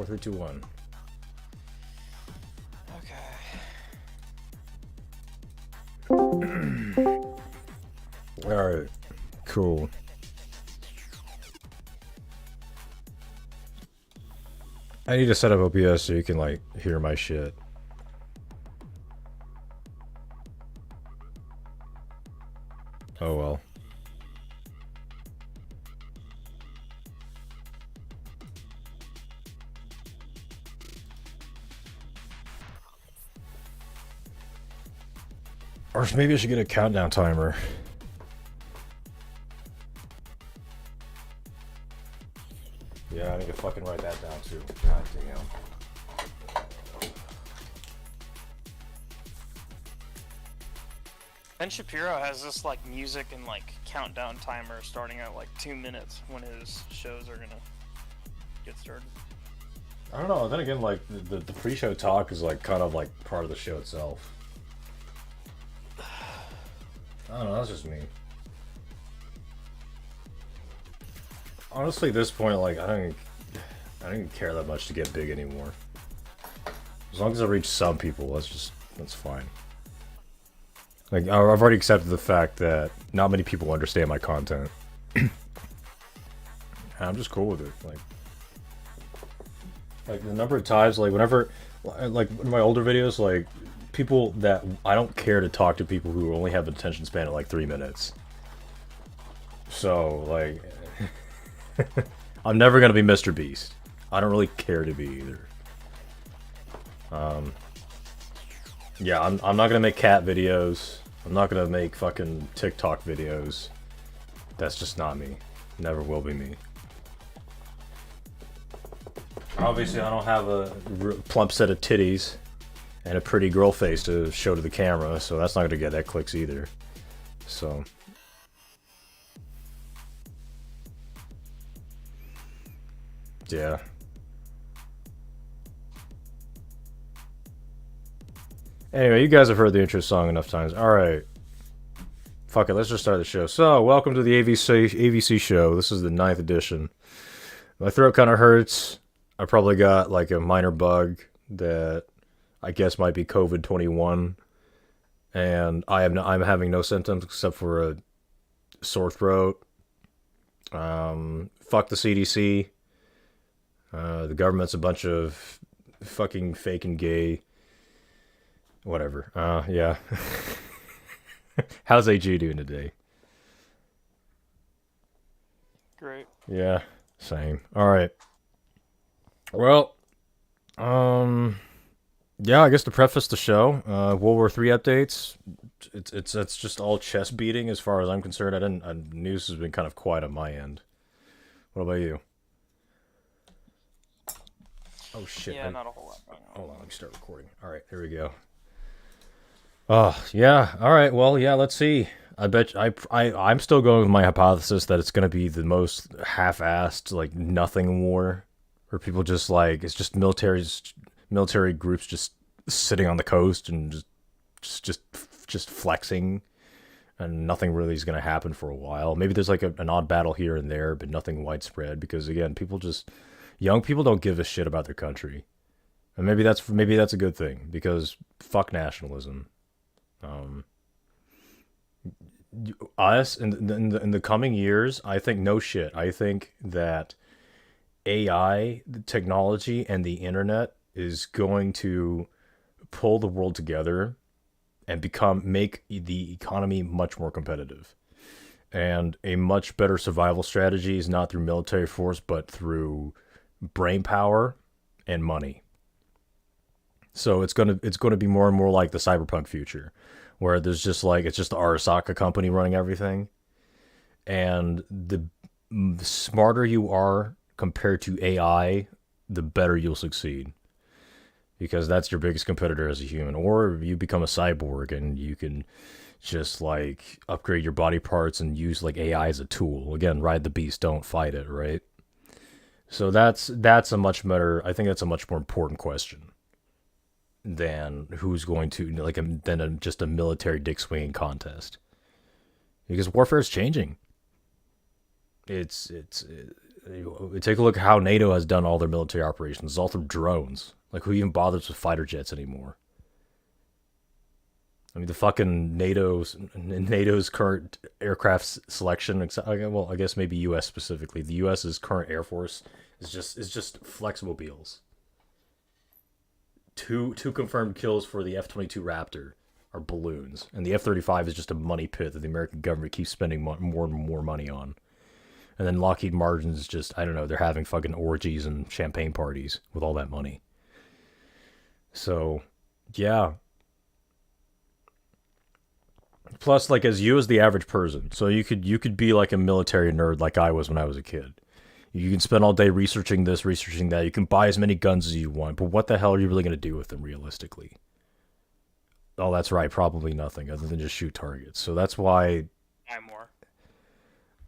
3, 2, 1. Okay. Alright. Cool. I need to set up OBS so you can, like, hear my shit. Oh well. Or maybe I should get a countdown timer. Yeah, I need to fucking write that down too. God damn. Ben Shapiro has this like music and like countdown timer starting at like 2 minutes when his shows are gonna get started. I don't know. Then again, like the pre-show talk is like kind of like part of the show itself. I don't know. That's just me. Honestly, at this point, like I don't even care that much to get big anymore. As long as I reach some people, that's fine. Like I've already accepted the fact that not many people understand my content. I'm just cool with it. Like the number of times, like whenever, like in my older videos, like people that I don't care to talk to people who only have an attention span of like 3 minutes. So like, I'm never gonna be Mr. Beast. I don't really care to be either. Yeah, I'm not gonna make cat videos. I'm not gonna make fucking TikTok videos. That's just not me. Never will be me. Obviously, I don't have a plump set of titties and a pretty girl face to show to the camera, so that's not gonna get that clicks either. So. Yeah. Anyway, you guys have heard the intro song enough times. Alright. Fuck it, let's just start the show. So, welcome to the AVC show. This is the 9th edition. My throat kind of hurts. I probably got like a minor bug that I guess might be COVID-21. And I'm having no symptoms except for a sore throat. Fuck the CDC. The government's a bunch of fucking fake and gay. Whatever. Yeah. How's AG doing today? Great. Yeah, same. All right. Well, yeah, I guess to preface the show, World War III updates. It's just all chest beating as far as I'm concerned. News has been kind of quiet on my end. What about you? Oh shit. Yeah, not a whole lot going on. Hold on, let me start recording. All right, here we go. Oh, yeah. All right. Well, yeah, let's see. I bet I'm still going with my hypothesis that it's going to be the most half-assed, like, nothing war. Where people just, like, it's just military groups just sitting on the coast and just flexing. And nothing really is going to happen for a while. Maybe there's, like, an odd battle here and there, but nothing widespread. Because, again, young people don't give a shit about their country. And maybe that's a good thing. Because fuck nationalism. Us in the coming years, I think no shit. I think that AI, the technology, and the internet is going to pull the world together and make the economy much more competitive. And a much better survival strategy is not through military force, but through brain power and money. So it's gonna be more and more like the cyberpunk future, where there's just like it's just the Arasaka company running everything, and the smarter you are compared to AI, the better you'll succeed, because that's your biggest competitor as a human. Or you become a cyborg and you can just like upgrade your body parts and use like AI as a tool. Again, ride the beast, don't fight it, right? So that's a much better. I think that's a much more important question than who's going to just a military dick swinging contest, because warfare is changing. take a look at how NATO has done all their military operations. It's all through drones. Like, who even bothers with fighter jets anymore? I mean, the fucking NATO's current aircraft selection. Well, I guess maybe U.S. specifically. The U.S.'s current Air Force is just Flexmobiles. Two confirmed kills for the F-22 Raptor are balloons, and the F-35 is just a money pit that the American government keeps spending more and more money on. And then Lockheed Martin's just, I don't know, they're having fucking orgies and champagne parties with all that money. So, yeah. Plus, like, as you as the average person, so you could be like a military nerd like I was when I was a kid. You can spend all day researching this, researching that. You can buy as many guns as you want, but what the hell are you really going to do with them realistically? Oh, that's right, probably nothing other than just shoot targets. So that's why, Buy more.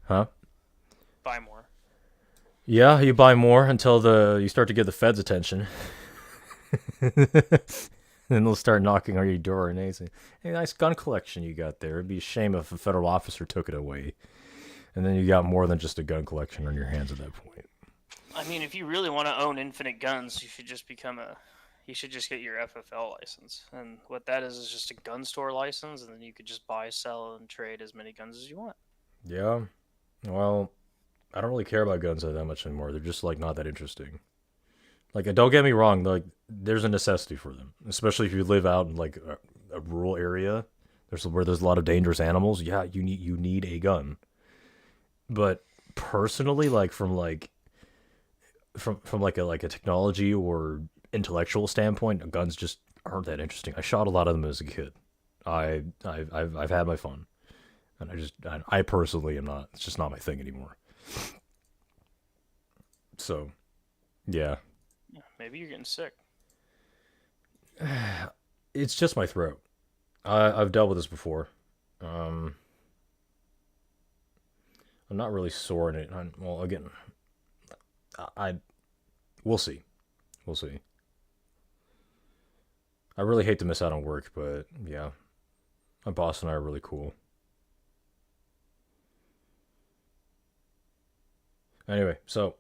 huh? Buy more. Yeah, you buy more until you start to get the feds' attention. Then they'll start knocking on your door and they say, "Hey, nice gun collection you got there. It'd be a shame if a federal officer took it away." And then you got more than just a gun collection on your hands at that point. I mean, if you really want to own infinite guns, you should just you should just get your FFL license. And what that is just a gun store license, and then you could just buy, sell, and trade as many guns as you want. Yeah. Well, I don't really care about guns that much anymore. They're just like not that interesting. Like, don't get me wrong. Like, there's a necessity for them, especially if you live out in like a rural area. Where there's a lot of dangerous animals. Yeah, you need a gun. But personally, like from like a technology or intellectual standpoint, guns just aren't that interesting. I shot a lot of them as a kid. I've had my fun, and I personally am not. It's just not my thing anymore. So, yeah, Yeah, maybe you're getting sick. it's just my throat. I've dealt with this before. Um, I'm not really sore in it. Well, again, I we'll see. We'll see. I really hate to miss out on work, but yeah, my boss and I are really cool. Anyway, so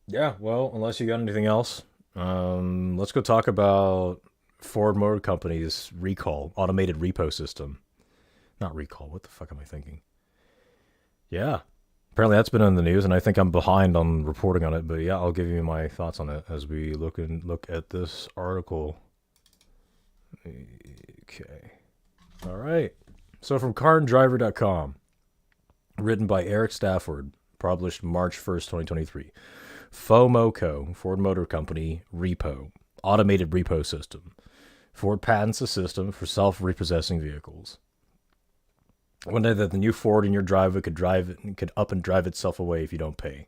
yeah, well, unless you got anything else, let's go talk about Ford Motor Company's recall, automated repo system. Not recall. What the fuck am I thinking? Yeah, apparently that's been in the news, and I think I'm behind on reporting on it. But yeah, I'll give you my thoughts on it as we look at this article. Okay. All right. So from CarAndDriver.com, written by Eric Stafford, published March 1st, 2023. FOMOCO, Ford Motor Company, Repo, automated repo system. Ford patents a system for self-repossessing vehicles. One day that the new Ford in your driveway could up and drive itself away if you don't pay.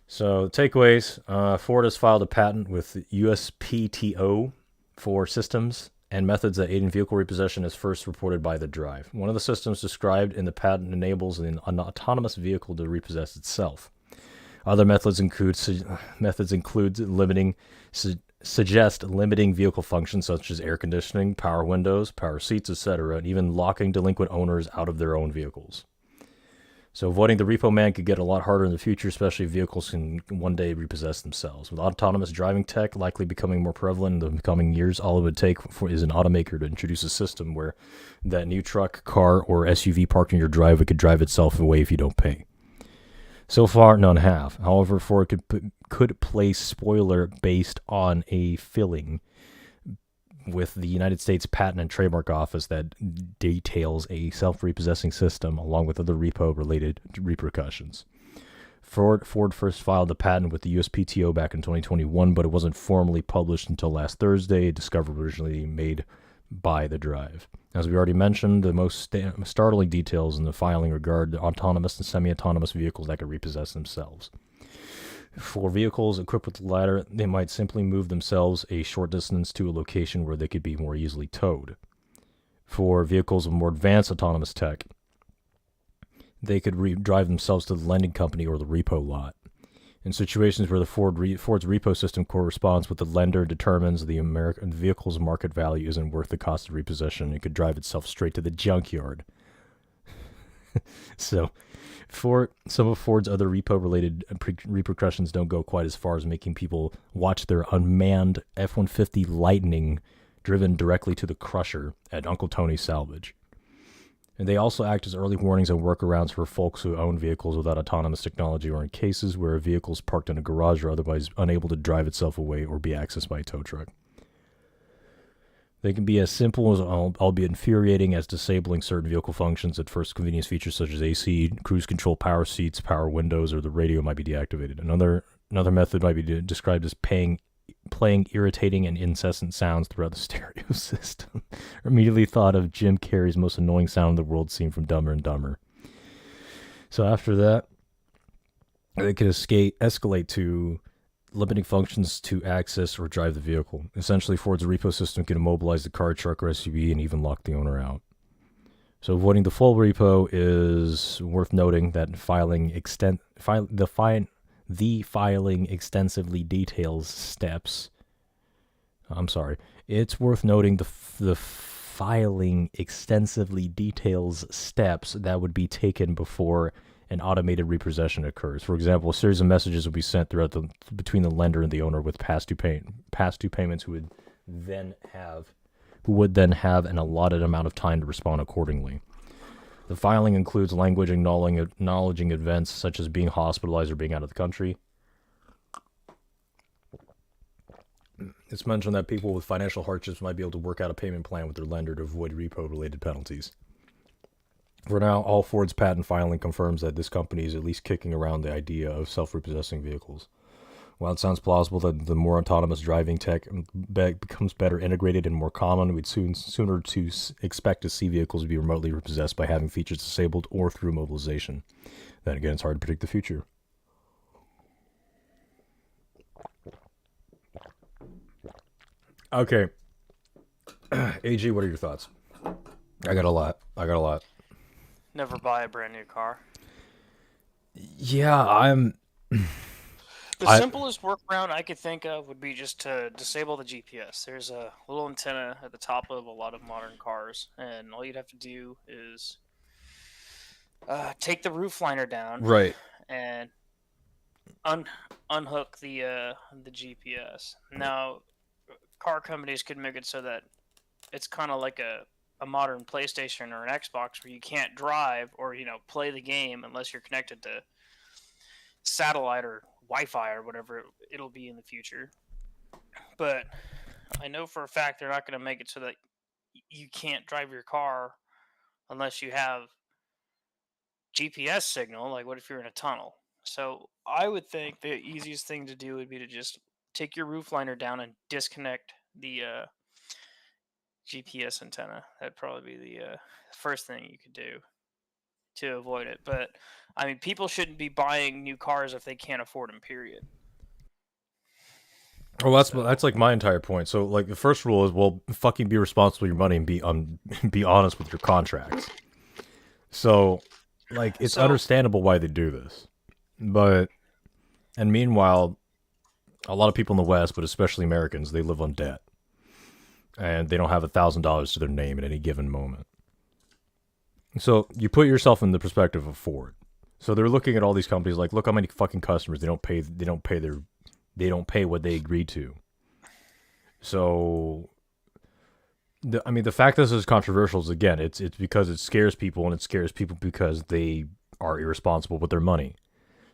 So takeaways: Ford has filed a patent with USPTO for systems and methods that aid in vehicle repossession, as first reported by The Drive. One of the systems described in the patent enables an autonomous vehicle to repossess itself. Other methods include suggest limiting vehicle functions such as air conditioning, power windows, power seats, etc., and even locking delinquent owners out of their own vehicles. So avoiding the repo man could get a lot harder in the future, especially if vehicles can one day repossess themselves. With autonomous driving tech likely becoming more prevalent in the coming years, all it would take is an automaker to introduce a system where that new truck, car, or SUV parked in your driveway could drive itself away if you don't pay. So far, none have. However, Ford could place spoiler based on a filing with the United States Patent and Trademark Office that details a self-repossessing system along with other repo-related repercussions. Ford first filed the patent with the USPTO back in 2021, but it wasn't formally published until last Thursday, a discovery originally made by The Drive. As we already mentioned, the most startling details in the filing regard to autonomous and semi-autonomous vehicles that can repossess themselves. For vehicles equipped with the latter, they might simply move themselves a short distance to a location where they could be more easily towed. For vehicles with more advanced autonomous tech, they could drive themselves to the lending company or the repo lot. In situations where the Ford's repo system corresponds with the lender determines the vehicle's market value isn't worth the cost of repossession, it could drive itself straight to the junkyard. So, Some of Ford's other repo-related repercussions don't go quite as far as making people watch their unmanned F-150 Lightning driven directly to the crusher at Uncle Tony's Salvage. And they also act as early warnings and workarounds for folks who own vehicles without autonomous technology, or in cases where a vehicle is parked in a garage or otherwise unable to drive itself away or be accessed by a tow truck. They can be as simple as, albeit infuriating, as disabling certain vehicle functions. At first, convenience features such as AC, cruise control, power seats, power windows, or the radio might be deactivated. Another method might be described as playing irritating and incessant sounds throughout the stereo system. Immediately thought of Jim Carrey's most annoying sound in the world scene from Dumber and Dumber. So after that, it can escalate to limiting functions to access or drive the vehicle. Essentially, Ford's repo system can immobilize the car, truck, or SUV and even lock the owner out. So avoiding the full repo is worth noting that the filing extensively details steps. I'm sorry. It's worth noting the filing extensively details steps that would be taken before an automated repossession occurs. For example, a series of messages will be sent between the lender and the owner with past due payments who would then have an allotted amount of time to respond accordingly. The filing includes language acknowledging events such as being hospitalized or being out of the country. It's mentioned that people with financial hardships might be able to work out a payment plan with their lender to avoid repo-related penalties. For now, all Ford's patent filing confirms that this company is at least kicking around the idea of self-repossessing vehicles. While it sounds plausible that the more autonomous driving tech becomes better integrated and more common, we'd sooner to expect to see vehicles be remotely repossessed by having features disabled or through mobilization. Then again, it's hard to predict the future. Okay. AG, what are your thoughts? I got a lot. Never buy a brand new car. Yeah, The simplest workaround I could think of would be just to disable the GPS. There's a little antenna at the top of a lot of modern cars, and all you'd have to do is take the roof liner down, right. and unhook the GPS. Now, car companies could make it so that it's kind of like a modern PlayStation or an Xbox where you can't drive or play the game unless you're connected to satellite or Wi-Fi or whatever it'll be in the future. But I know for a fact they're not going to make it so that you can't drive your car unless you have GPS signal. Like, what if you're in a tunnel? So I would think the easiest thing to do would be to just take your roof liner down and disconnect the GPS antenna. That'd probably be the first thing you could do to avoid it. But I mean, people shouldn't be buying new cars if they can't afford them. Period. Well, that's like my entire point. So, like, the first rule is, well, fucking be responsible with your money and be honest with your contracts. So, like, it's understandable why they do this, and meanwhile, a lot of people in the West, but especially Americans, they live on debt, and they don't have $1,000 to their name at any given moment. So you put yourself in the perspective of Ford. So they're looking at all these companies like, look how many fucking customers they don't pay what they agreed to. So, the fact that this is controversial is, again, it's because it scares people, and it scares people because they are irresponsible with their money.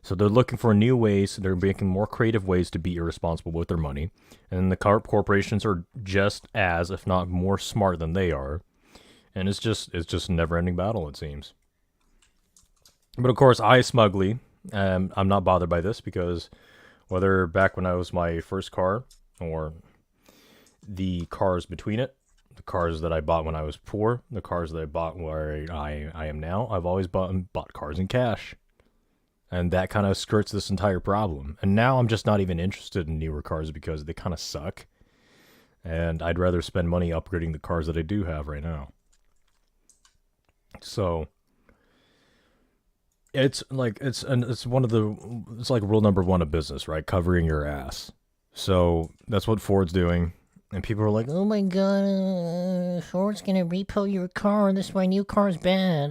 So they're looking for new ways. They're making more creative ways to be irresponsible with their money, and the corporations are just as, if not more, smart than they are. And it's just a never-ending battle, it seems. But of course, I smugly, I'm not bothered by this, because whether back when I was my first car, or the cars between it, the cars that I bought when I was poor, the cars that I bought where I am now, I've always bought cars in cash. And that kind of skirts this entire problem. And now I'm just not even interested in newer cars because they kind of suck. And I'd rather spend money upgrading the cars that I do have right now. So it's like it's like rule number one of business, right? Covering your ass. So that's what Ford's doing, and people are like, "Oh my god, Ford's gonna repo your car. This is why new car's bad."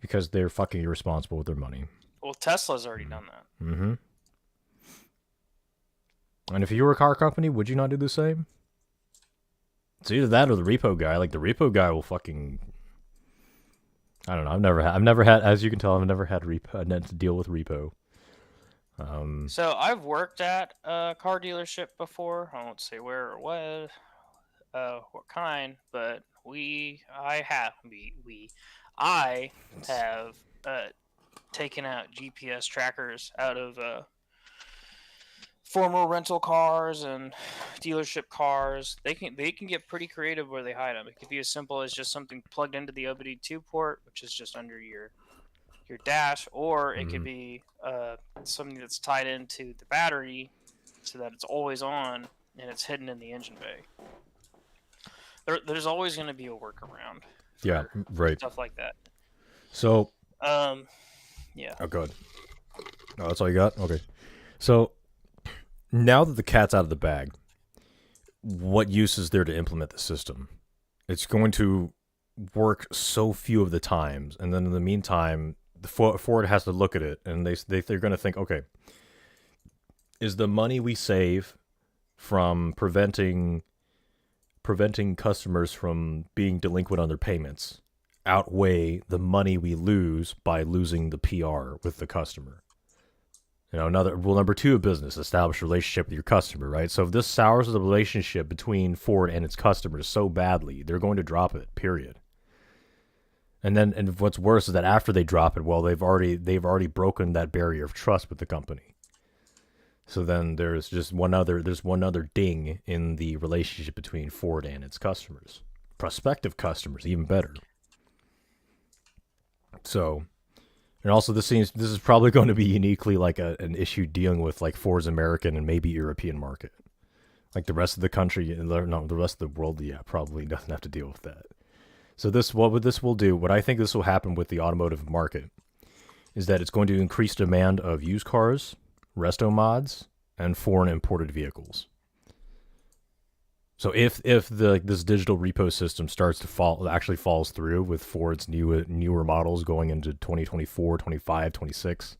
because they're fucking irresponsible with their money. Well, Tesla's already done that. Mm-hmm. And if you were a car company, would you not do the same? It's either that or the repo guy. Like the repo guy will fucking. I don't know. I've never had, as you can tell, I've never had repo to deal with repo. So I've worked at a car dealership before. I won't say where or what kind, but I have taken out GPS trackers out of former rental cars and dealership cars. They can get pretty creative where they hide them. It could be as simple as just something plugged into the OBD2 port, which is just under your dash, or it could be something that's tied into the battery so that it's always on and it's hidden in the engine bay. There's always going to be a workaround. Yeah, right. Stuff like that. So. Yeah. Oh, good. Oh, that's all you got? Okay. So, now that the cat's out of the bag, what use is there to implement the system? It's going to work so few of the times, and then in the meantime, Ford has to look at it, and they're going to think, okay, is the money we save from preventing customers from being delinquent on their payments outweigh the money we lose by losing the PR with the customer? You know, another rule number 2 of business: establish a relationship with your customer, right? So if this sours the relationship between Ford and its customers so badly, they're going to drop it, period. And what's worse is that after they drop it, well, they've already broken that barrier of trust with the company. So then there's one other ding in the relationship between Ford and its customers. Prospective customers, even better. So, and also this is probably going to be uniquely like an issue dealing with like Ford's American and maybe European market. Like the rest of the country, no, the rest of the world, yeah, probably doesn't have to deal with that. So what I think this will happen with the automotive market is that it's going to increase demand of used cars, resto mods, and foreign imported vehicles. So if this digital repo system starts to falls through with Ford's newer models going into 2024, 25, 26,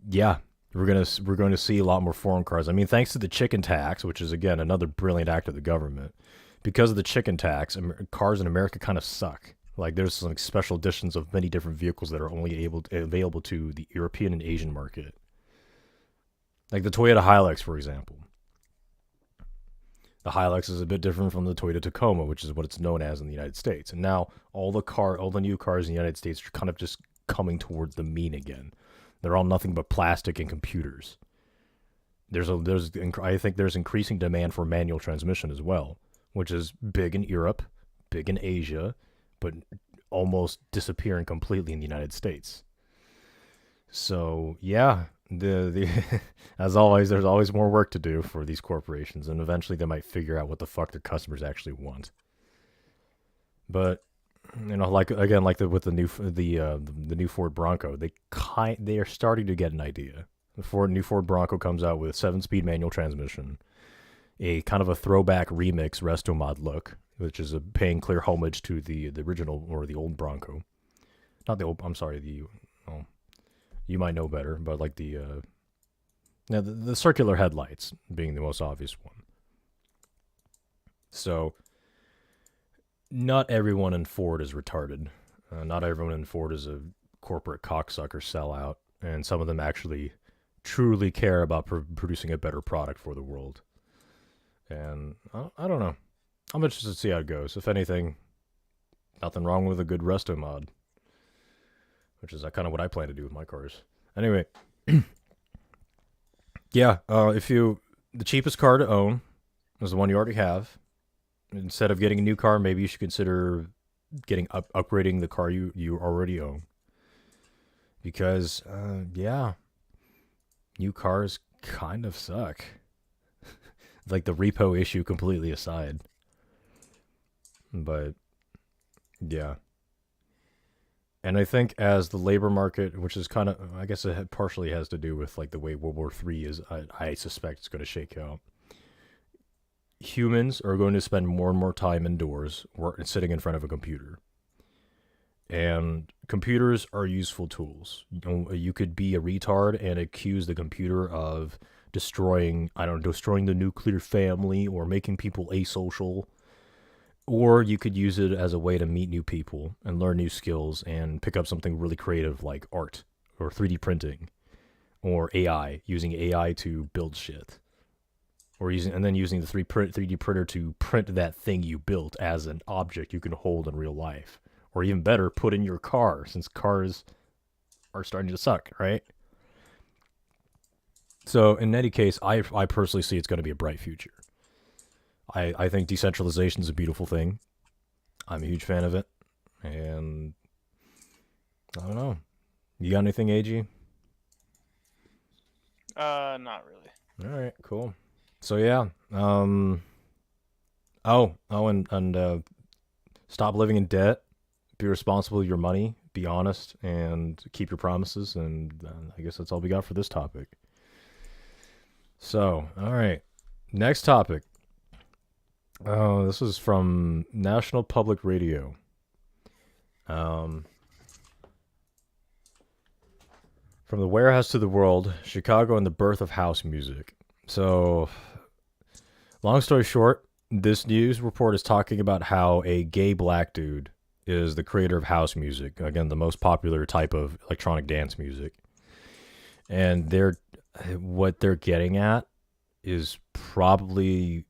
yeah, we're going to see a lot more foreign cars. I mean, thanks to the chicken tax, which is again another brilliant act of the government. Because of the chicken tax, cars in America kind of suck. Like there's some special editions of many different vehicles that are only available to the European and Asian market. Like the Toyota Hilux, for example. The Hilux is a bit different from the Toyota Tacoma, which is what it's known as in the United States. And now all the new cars in the United States are kind of just coming towards the mean again. They're all nothing but plastic and computers. I think there's increasing demand for manual transmission as well, which is big in Europe, big in Asia, but almost disappearing completely in the United States. So yeah, the as always, there's always more work to do for these corporations, and eventually they might figure out what the fuck their customers actually want. But you know, with the new Ford Bronco, they are starting to get an idea. The new Ford Bronco comes out with 7-speed manual transmission, a kind of a throwback remix resto mod look, which is paying clear homage to the original or the old Bronco. Not the old. I'm sorry. You might know better, but like the circular headlights being the most obvious one. So, not everyone in Ford is retarded. Not everyone in Ford is a corporate cocksucker sellout, and some of them actually truly care about producing a better product for the world. And I don't know. I'm interested to see how it goes. If anything, nothing wrong with a good resto mod, which is kind of what I plan to do with my cars. Anyway, yeah. The cheapest car to own is the one you already have. Instead of getting a new car, maybe you should consider upgrading the car you already own. Because yeah, new cars kind of suck. Like the repo issue completely aside. But yeah. And I think as the labor market, which is kind of, I guess it partially has to do with like the way World War III is, I suspect it's going to shake out. Humans are going to spend more and more time indoors, sitting in front of a computer. And computers are useful tools. You could be a retard and accuse the computer of destroying, I don't know, destroying the nuclear family or making people asocial. Or you could use it as a way to meet new people and learn new skills and pick up something really creative like art or 3D printing or AI, using AI to build shit. Or using the 3D printer to print that thing you built as an object you can hold in real life. Or even better, put in your car, since cars are starting to suck, right? So in any case, I personally see it's going to be a bright future. I think decentralization is a beautiful thing. I'm a huge fan of it. And I don't know. You got anything, AG? Not really. All right, cool. So yeah, and stop living in debt. Be responsible with your money. Be honest and keep your promises. And I guess that's all we got for this topic. So, all right, next topic. Oh, this is from National Public Radio. From the warehouse to the world, Chicago and the birth of house music. So, long story short, this news report is talking about how a gay black dude is the creator of house music. Again, the most popular type of electronic dance music. And what they're getting at is probably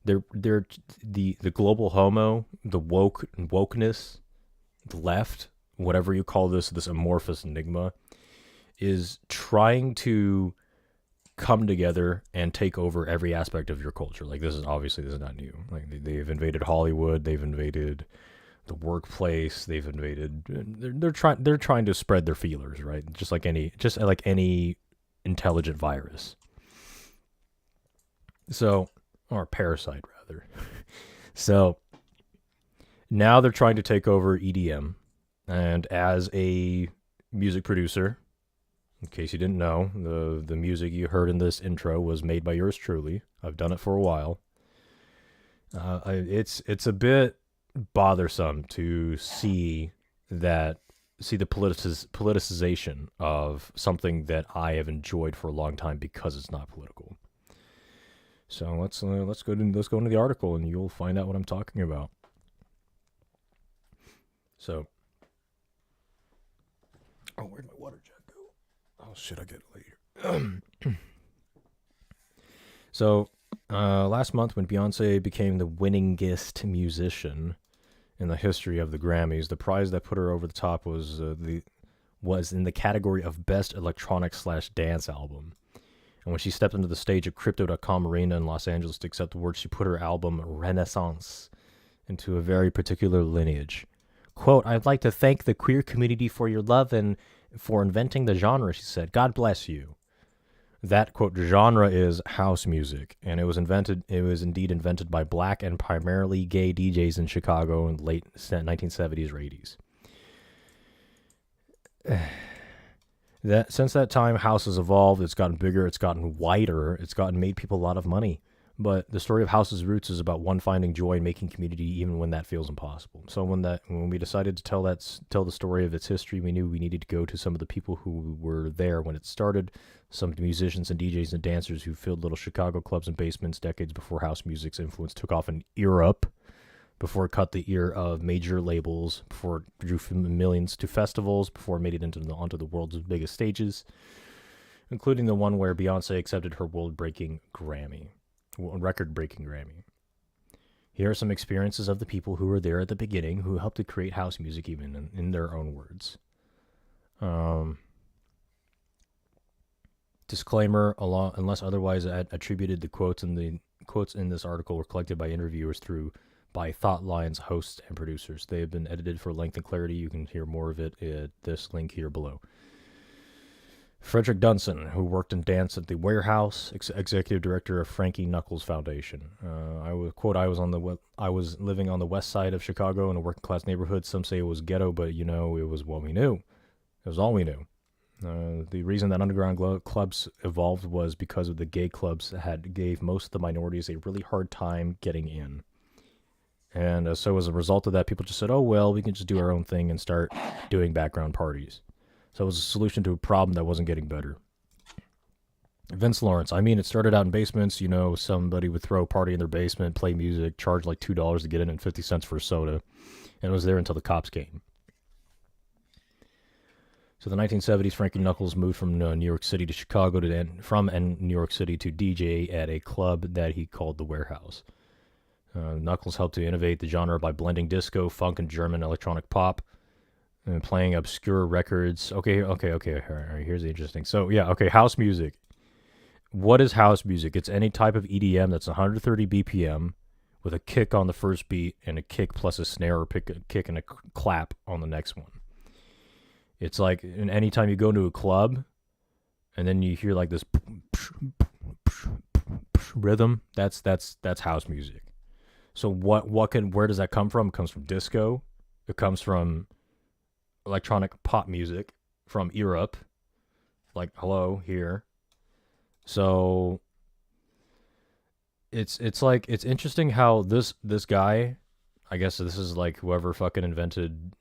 they're the global homo, the wokeness, the left, whatever you call this amorphous enigma, is trying to come together and take over every aspect of your culture. Like this is not new. Like they've invaded Hollywood, they've invaded the workplace, they've invaded. They're trying to spread their feelers, right? Just like any intelligent virus. So, or parasite rather. So now they're trying to take over EDM, and as a music producer, in case you didn't know, the music you heard in this intro was made by yours truly. I've done it for a while. It's a bit bothersome to see the politicization of something that I have enjoyed for a long time because it's not political. So let's go into the article and you'll find out what I'm talking about. So, where'd my water jug go? Oh shit, I'll get it later. So, last month when Beyonce became the winningest musician in the history of the Grammys, the prize that put her over the top was in the category of Best Electronic / Dance Album. And when she stepped into the stage at Crypto.com Arena in Los Angeles to accept the award, she put her album Renaissance into a very particular lineage. Quote, "I'd like to thank the queer community for your love and for inventing the genre," she said. "God bless you." That, quote, genre is house music, and it was indeed invented by black and primarily gay DJs in Chicago in the late 1970s or 80s. Since that time, house has evolved. It's gotten bigger. It's gotten wider. It's made people a lot of money. But the story of house's roots is about one finding joy in making community, even when that feels impossible. So when we decided to tell the story of its history, we knew we needed to go to some of the people who were there when it started. Some musicians and DJs and dancers who filled little Chicago clubs and basements decades before house music's influence took off in Europe, before it cut the ear of major labels, before it drew millions to festivals, before it made it onto the world's biggest stages, including the one where Beyonce accepted her record-breaking Grammy. Here are some experiences of the people who were there at the beginning, who helped to create house music, even in their own words. Disclaimer: unless otherwise attributed, the quotes in this article were collected by interviewers by Thought Lines hosts and producers. They have been edited for length and clarity. You can hear more of it at this link here below. Frederick Dunson, who worked in dance at the Warehouse, executive director of Frankie Knuckles Foundation. I was living on the west side of Chicago in a working class neighborhood. Some say it was ghetto, but it was what we knew. It was all we knew. The reason that underground clubs evolved was because of the gay clubs that gave most of the minorities a really hard time getting in. And so as a result of that, people just said, "Oh well, we can just do our own thing and start doing background parties." So it was a solution to a problem that wasn't getting better. Vince Lawrence. I mean, it started out in basements. Somebody would throw a party in their basement, play music, charge like $2 to get in, and 50 cents for a soda, and it was there until the cops came. So the 1970s, Frankie Knuckles moved from New York City to Chicago from New York City to DJ at a club that he called the Warehouse. Knuckles helped to innovate the genre by blending disco, funk, and German electronic pop, and playing obscure records. Okay. All right, here's the interesting. So yeah, okay, house music. What is house music? It's any type of EDM that's 130 BPM with a kick on the first beat and a kick plus a snare or kick and a clap on the next one. It's like anytime you go into a club and then you hear like this rhythm, that's house music. So where does that come from? It comes from disco. It comes from electronic pop music from Europe. Like hello here. So it's interesting how this guy, I guess this is like whoever fucking invented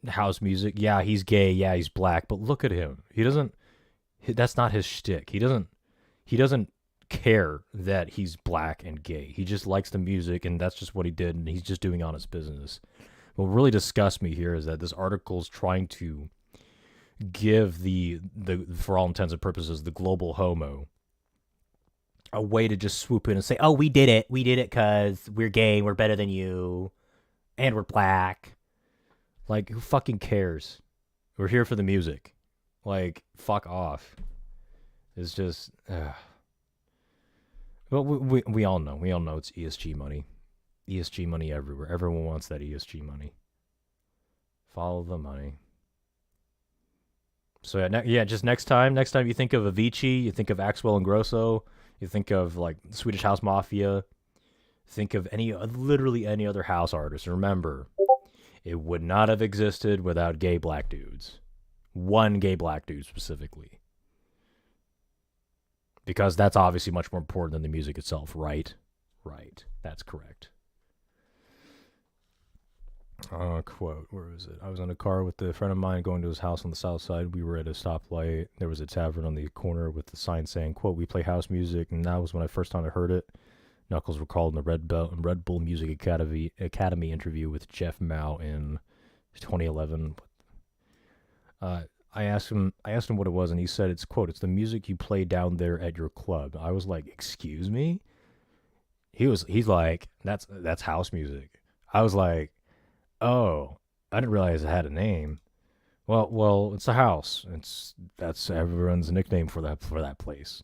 house music. Yeah, he's gay. Yeah, he's black. But look at him. He doesn't. That's not his shtick. He doesn't care that he's black and gay. He just likes the music, and that's just what he did, and he's just doing honest business. What really disgusts me here is that this article is trying to give the for all intents and purposes the global homo a way to just swoop in and say, "Oh, we did it. We did it because we're gay. We're better than you, and we're black." Like, who fucking cares? We're here for the music. Like, fuck off. It's just, well, we all know. We all know it's ESG money. ESG money everywhere. Everyone wants that ESG money. Follow the money. So yeah, just next time you think of Avicii, you think of Axwell and Grosso, you think of like Swedish House Mafia, think of literally any other house artist. Remember, it would not have existed without gay black dudes. One gay black dude specifically. Because that's obviously much more important than the music itself, right? Right. That's correct. Quote, where is it? I was in a car with a friend of mine going to his house on the south side. We were at a stoplight. There was a tavern on the corner with the sign saying, quote, "We play house music," and that was when I first time I heard it. Knuckles recalled in the Red Bull Music Academy interview with Jeff Mao in 2011. I asked him what it was, and he said it's, quote, "It's the music you play down there at your club." I was like, "Excuse me?" He's like, "That's house music." I was like, "Oh, I didn't realize it had a name." Well, it's a house. That's everyone's nickname for that place.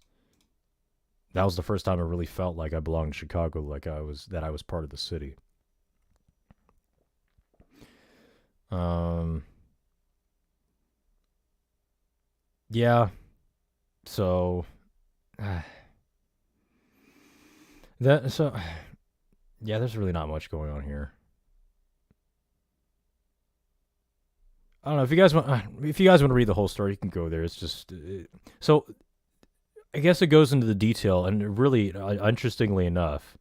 That was the first time I really felt like I belonged in Chicago, like I was part of the city. Um, yeah. So that so yeah, there's really not much going on here. I don't know if you guys want to read the whole story, you can go there. It's just so I guess it goes into the detail, and really, interestingly enough,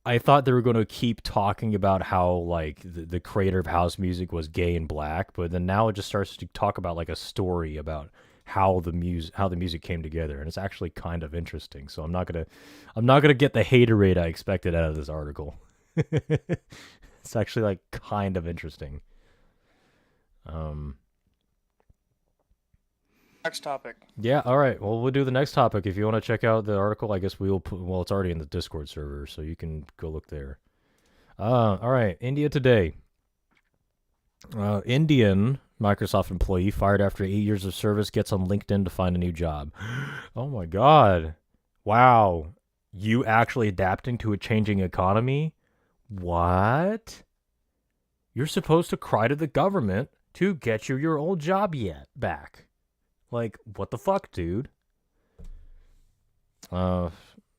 I thought they were going to keep talking about how like the creator of house music was gay and black, but then now it just starts to talk about like a story about how the music came together, and it's actually kind of interesting. So I'm not gonna get the haterade I expected out of this article. It's actually like kind of interesting. Um, Next topic. yeah, all right. Well, we'll do the next topic. If you want to check out the article, I guess we'll put, well, it's already in the Discord server, so you can go look there. All right. India today. Indian Microsoft employee fired after 8 years of service gets on LinkedIn to find a new job. Oh my God. Wow. You actually adapting to a changing economy? What? You're supposed to cry to the government to get you your old job yet back. Like, what the fuck, dude? Uh,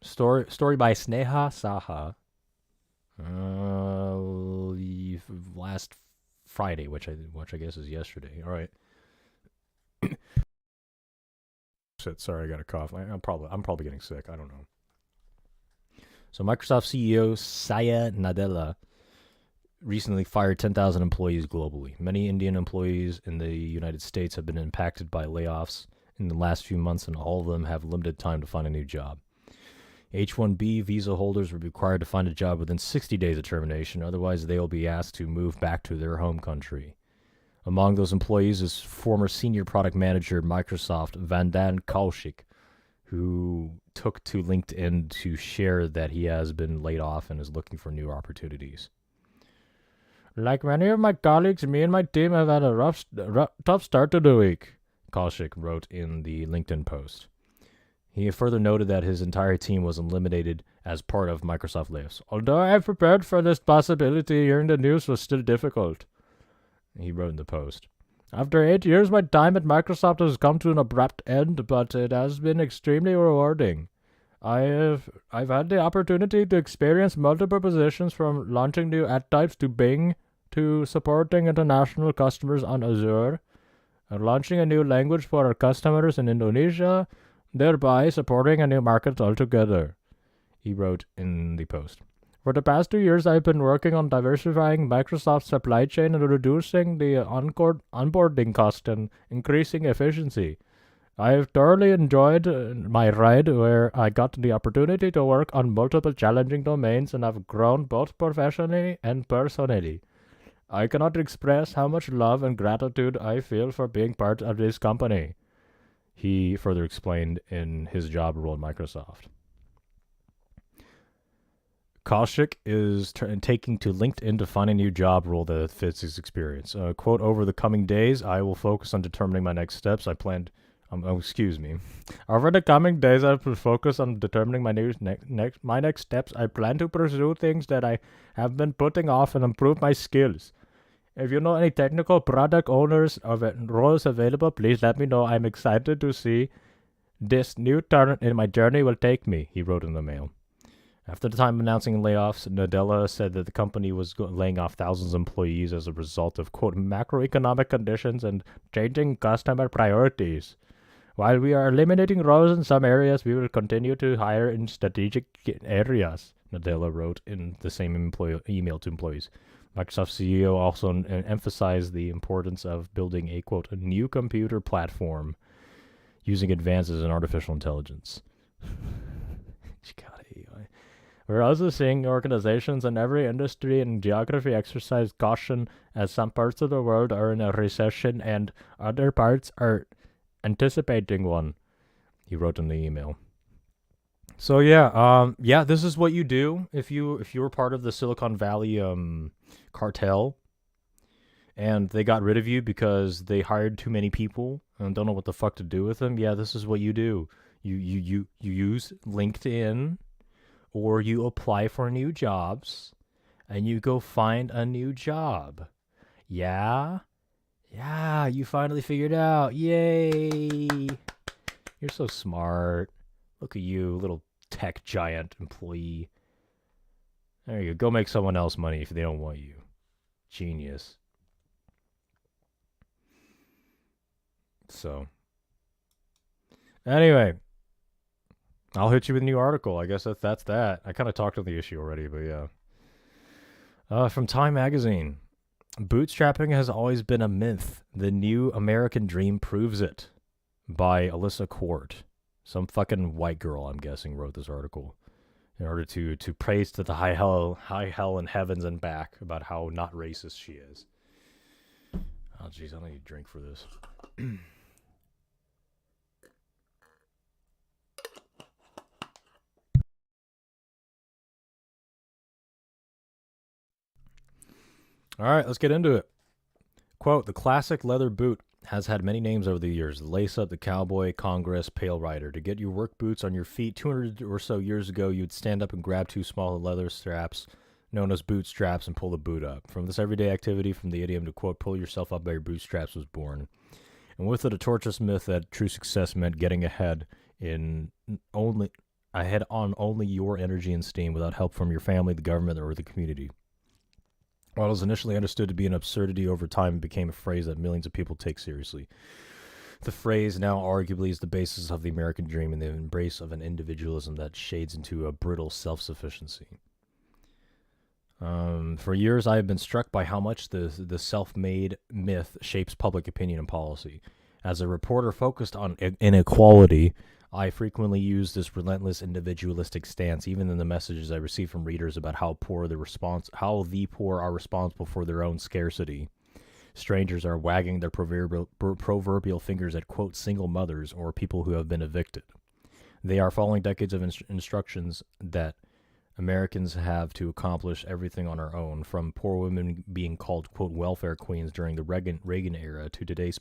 story by Sneha Saha. Last Friday, which I guess is yesterday. All right. Shit, sorry, I got a cough. I'm probably getting sick. I don't know. So Microsoft CEO Satya Nadella recently fired 10,000 employees globally. Many Indian employees in the United States have been impacted by layoffs in the last few months, and all of them have limited time to find a new job. H-1B visa holders will be required to find a job within 60 days of termination, otherwise they will be asked to move back to their home country. Among those employees is former senior product manager at Microsoft, Vandana Kaushik, who took to LinkedIn to share that he has been laid off and is looking for new opportunities. Like many of my colleagues, me and my team have had a tough start to the week, Kaushik wrote in the LinkedIn post. He further noted that his entire team was eliminated as part of Microsoft layoffs. Although I have prepared for this possibility, hearing the news was still difficult, he wrote in the post. After 8 years, my time at Microsoft has come to an abrupt end, but it has been extremely rewarding. I've had the opportunity to experience multiple positions, from launching new ad types to Bing to supporting international customers on Azure, and launching a new language for our customers in Indonesia, thereby supporting a new market altogether, he wrote in the post. For the past 2 years, I've been working on diversifying Microsoft's supply chain and reducing the onboarding cost and increasing efficiency. I have thoroughly enjoyed my ride, where I got the opportunity to work on multiple challenging domains and have grown both professionally and personally. I cannot express how much love and gratitude I feel for being part of this company, he further explained in his job role at Microsoft. Kaushik is taking to LinkedIn to find a new job role that fits his experience. Quote, over the coming days, I will focus on determining my next steps. Over the coming days, I will focus on determining my next steps. I plan to pursue things that I have been putting off and improve my skills. If you know any technical product owners or roles available, please let me know. I'm excited to see this new turn in my journey will take me, he wrote in the mail. After the time announcing layoffs, Nadella said that the company was laying off thousands of employees as a result of, quote, macroeconomic conditions and changing customer priorities. While we are eliminating roles in some areas, we will continue to hire in strategic areas, Nadella wrote in the same email to employees. Microsoft CEO also emphasized the importance of building a, quote, a new computer platform using advances in artificial intelligence. We're also seeing organizations in every industry and geography exercise caution, as some parts of the world are in a recession and other parts are anticipating one, he wrote in the email. So this is what you do if you were part of the Silicon Valley cartel, and they got rid of you because they hired too many people and don't know what the fuck to do with them. Yeah, this is what you do. You use LinkedIn, or you apply for new jobs, and you go find a new job. Yeah? Yeah, you finally figured out. Yay! You're so smart. Look at you, little tech giant employee. There you go. Go make someone else money if they don't want you. Genius. So, anyway, I'll hit you with a new article. I guess that's that. I kind of talked on the issue already, but yeah. From Time Magazine. Bootstrapping has always been a myth. The new American dream proves it. By Alyssa Court. Some fucking white girl, I'm guessing, wrote this article in order to praise to the high hell and heavens and back about how not racist she is. Oh, jeez, I don't need a drink for this. All right, let's get into it. Quote, the classic leather boot has had many names over the years. The lace-up, the cowboy, Congress, pale rider. To get your work boots on your feet 200 or so years ago, you'd stand up and grab two small leather straps, known as bootstraps, and pull the boot up. From this everyday activity, from the idiom to, quote, pull yourself up by your bootstraps was born. And with it, a tortuous myth that true success meant getting ahead on only your energy and steam without help from your family, the government, or the community. While it was initially understood to be an absurdity, over time it became a phrase that millions of people take seriously. The phrase now arguably is the basis of the American dream and the embrace of an individualism that shades into a brittle self-sufficiency. For years, I have been struck by how much the self-made myth shapes public opinion and policy. As a reporter focused on inequality, I frequently use this relentless individualistic stance, even in the messages I receive from readers about how the poor are responsible for their own scarcity. Strangers are wagging their proverbial fingers at quote single mothers or people who have been evicted. They are following decades of instructions that Americans have to accomplish everything on our own, from poor women being called, quote, welfare queens during the Reagan era to today's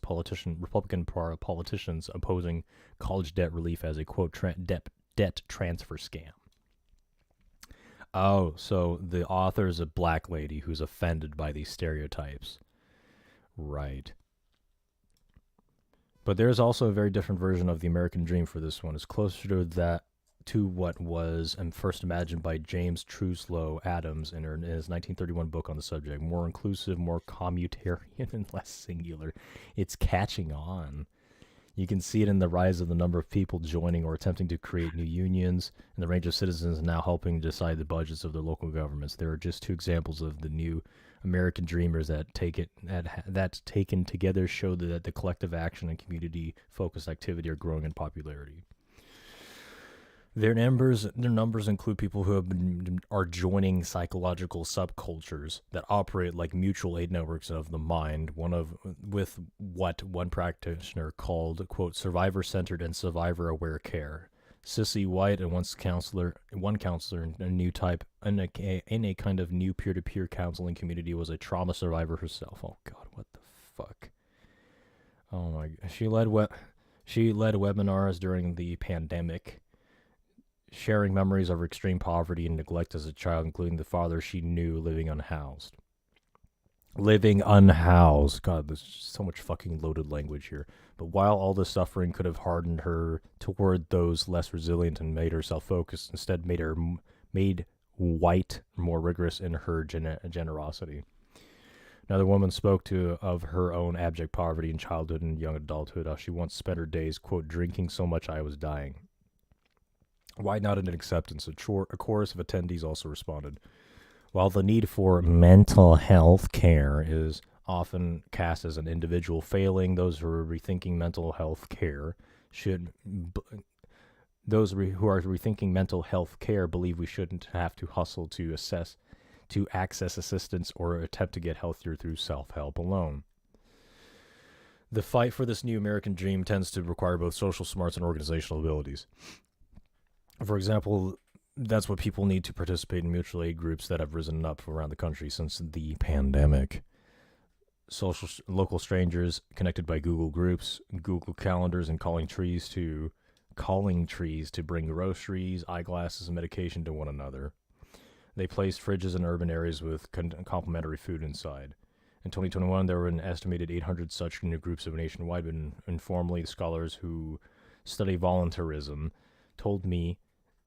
Republican politicians opposing college debt relief as a, quote, debt transfer scam. Oh, so the author is a black lady who's offended by these stereotypes. Right. But there's also a very different version of the American dream for this one. It's closer to what was first imagined by James Truslow Adams in his 1931 book on the subject. More inclusive, more communitarian, and less singular. It's catching on. You can see it in the rise of the number of people joining or attempting to create new unions, and the range of citizens now helping decide the budgets of their local governments. There are just two examples of the new American dreamers that taken together show that the collective action and community-focused activity are growing in popularity. Their numbers include people who are joining psychological subcultures that operate like mutual aid networks of the mind. With what one practitioner called, quote, survivor-centered and survivor-aware care. Sissy White and one counselor in a kind of new peer-to-peer counseling community was a trauma survivor herself. Oh God, what the fuck? Oh my! She led webinars during the pandemic, sharing memories of her extreme poverty and neglect as a child, including the father she knew living unhoused. God, there's so much fucking loaded language here. But while all the suffering could have hardened her toward those less resilient and made her self-focused, instead made White more rigorous in her generosity. Another woman spoke of her own abject poverty in childhood and young adulthood, how she once spent her days, quote, drinking so much I was dying. White nodded in acceptance. A chorus of attendees also responded. While the need for mental health care is often cast as an individual failing, those who are rethinking mental health care believe we shouldn't have to hustle to access assistance or attempt to get healthier through self-help alone. The fight for this new American dream tends to require both social smarts and organizational abilities. For example, that's what people need to participate in mutual aid groups that have risen up around the country since the pandemic. Local strangers connected by Google Groups, Google Calendars, and calling trees to bring groceries, eyeglasses, and medication to one another. They placed fridges in urban areas with complimentary food inside. In 2021, there were an estimated 800 such new groups of nationwide, but informally, scholars who study voluntarism told me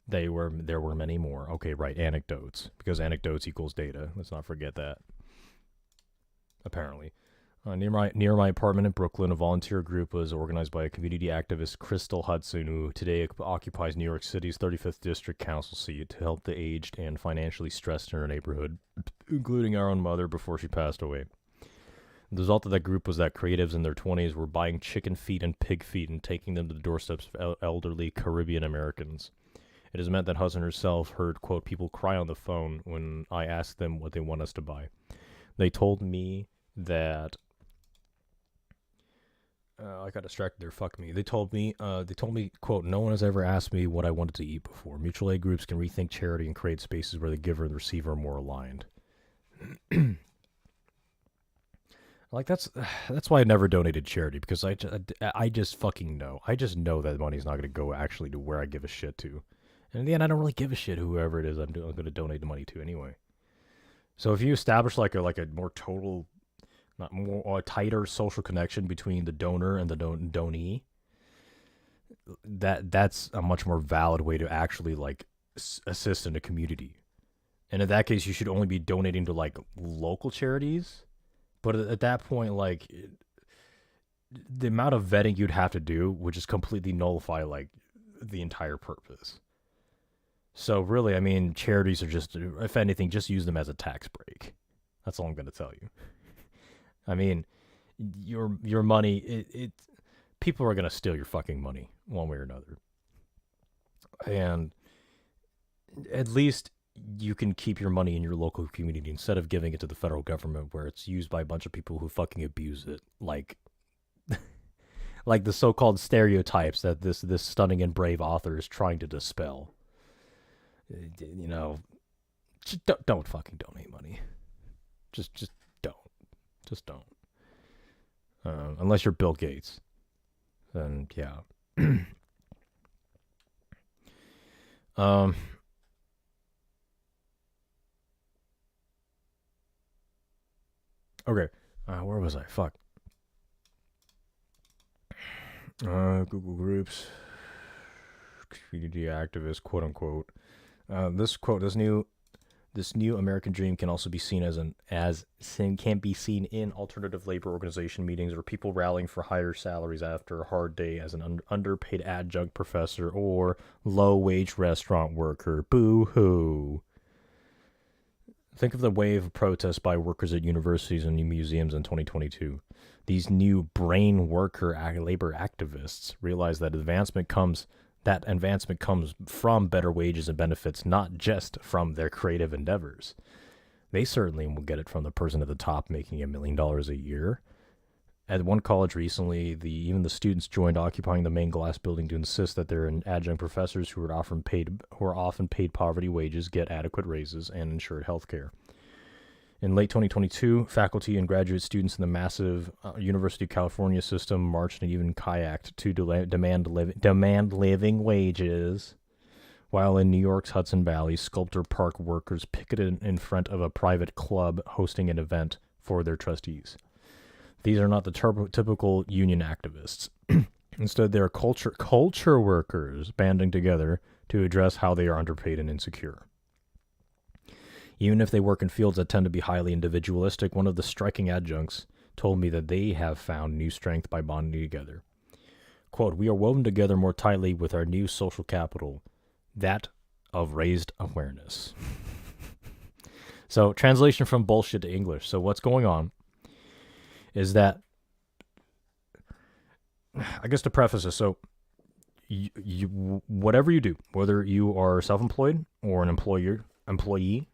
there were many more. Okay, right, anecdotes, because anecdotes equals data. Let's not forget that. Apparently. Near my apartment in Brooklyn, a volunteer group was organized by a community activist, Crystal Hudson, who today occupies New York City's 35th District Council seat, to help the aged and financially stressed in her neighborhood, including our own mother before she passed away. The result of that group was that creatives in their 20s were buying chicken feet and pig feet and taking them to the doorsteps of elderly Caribbean Americans. It has meant that Hudson herself heard, quote, people cry on the phone when I asked them what they want us to buy. They told me that I got distracted there. Fuck me. They told me, quote, no one has ever asked me what I wanted to eat before. Mutual aid groups can rethink charity and create spaces where the giver and the receiver are more aligned. Like that's why I never donated charity, because I just fucking know. I just know that money's not going to go actually to where I give a shit to. And in the end, I don't really give a shit whoever it is I'm going to donate the money to anyway. So if you establish like a more total, not more, a tighter social connection between the donor and the donee, that's a much more valid way to actually like assist in a community. And in that case, you should only be donating to like local charities. But at that point, like, the amount of vetting you'd have to do would just completely nullify like the entire purpose. So really, I mean, charities are just, if anything, just use them as a tax break. That's all I'm going to tell you. I mean, your money, it people are going to steal your fucking money one way or another, and at least you can keep your money in your local community instead of giving it to the federal government where it's used by a bunch of people who fucking abuse it, like the so-called stereotypes that this stunning and brave author is trying to dispel. You know, just don't fucking donate money. Just don't. Just don't. Unless you're Bill Gates, then yeah. um. Okay. Where was I? Fuck. Google Groups, community activist, quote unquote. This quote, this new American dream can also be seen can be seen in alternative labor organization meetings or people rallying for higher salaries after a hard day as an underpaid adjunct professor or low wage restaurant worker. Boo hoo. Think of the wave of protests by workers at universities and museums in 2022. These new brain worker labor activists realize that advancement comes from better wages and benefits, not just from their creative endeavors. They certainly will get it from the person at the top making $1 million a year. At one college recently, even the students joined occupying the main glass building to insist that their adjunct professors who are often paid poverty wages get adequate raises and insured health care. In late 2022, faculty and graduate students in the massive University of California system marched and even kayaked to demand living wages, while in New York's Hudson Valley, Sculptor Park workers picketed in front of a private club hosting an event for their trustees. These are not the typical union activists. Instead, they are culture workers banding together to address how they are underpaid and insecure. Even if they work in fields that tend to be highly individualistic, one of the striking adjuncts told me that they have found new strength by bonding together. Quote, "We are woven together more tightly with our new social capital, that of raised awareness." So, translation from bullshit to English. So what's going on is I guess to preface this, so whatever you do, whether you are self-employed or an employee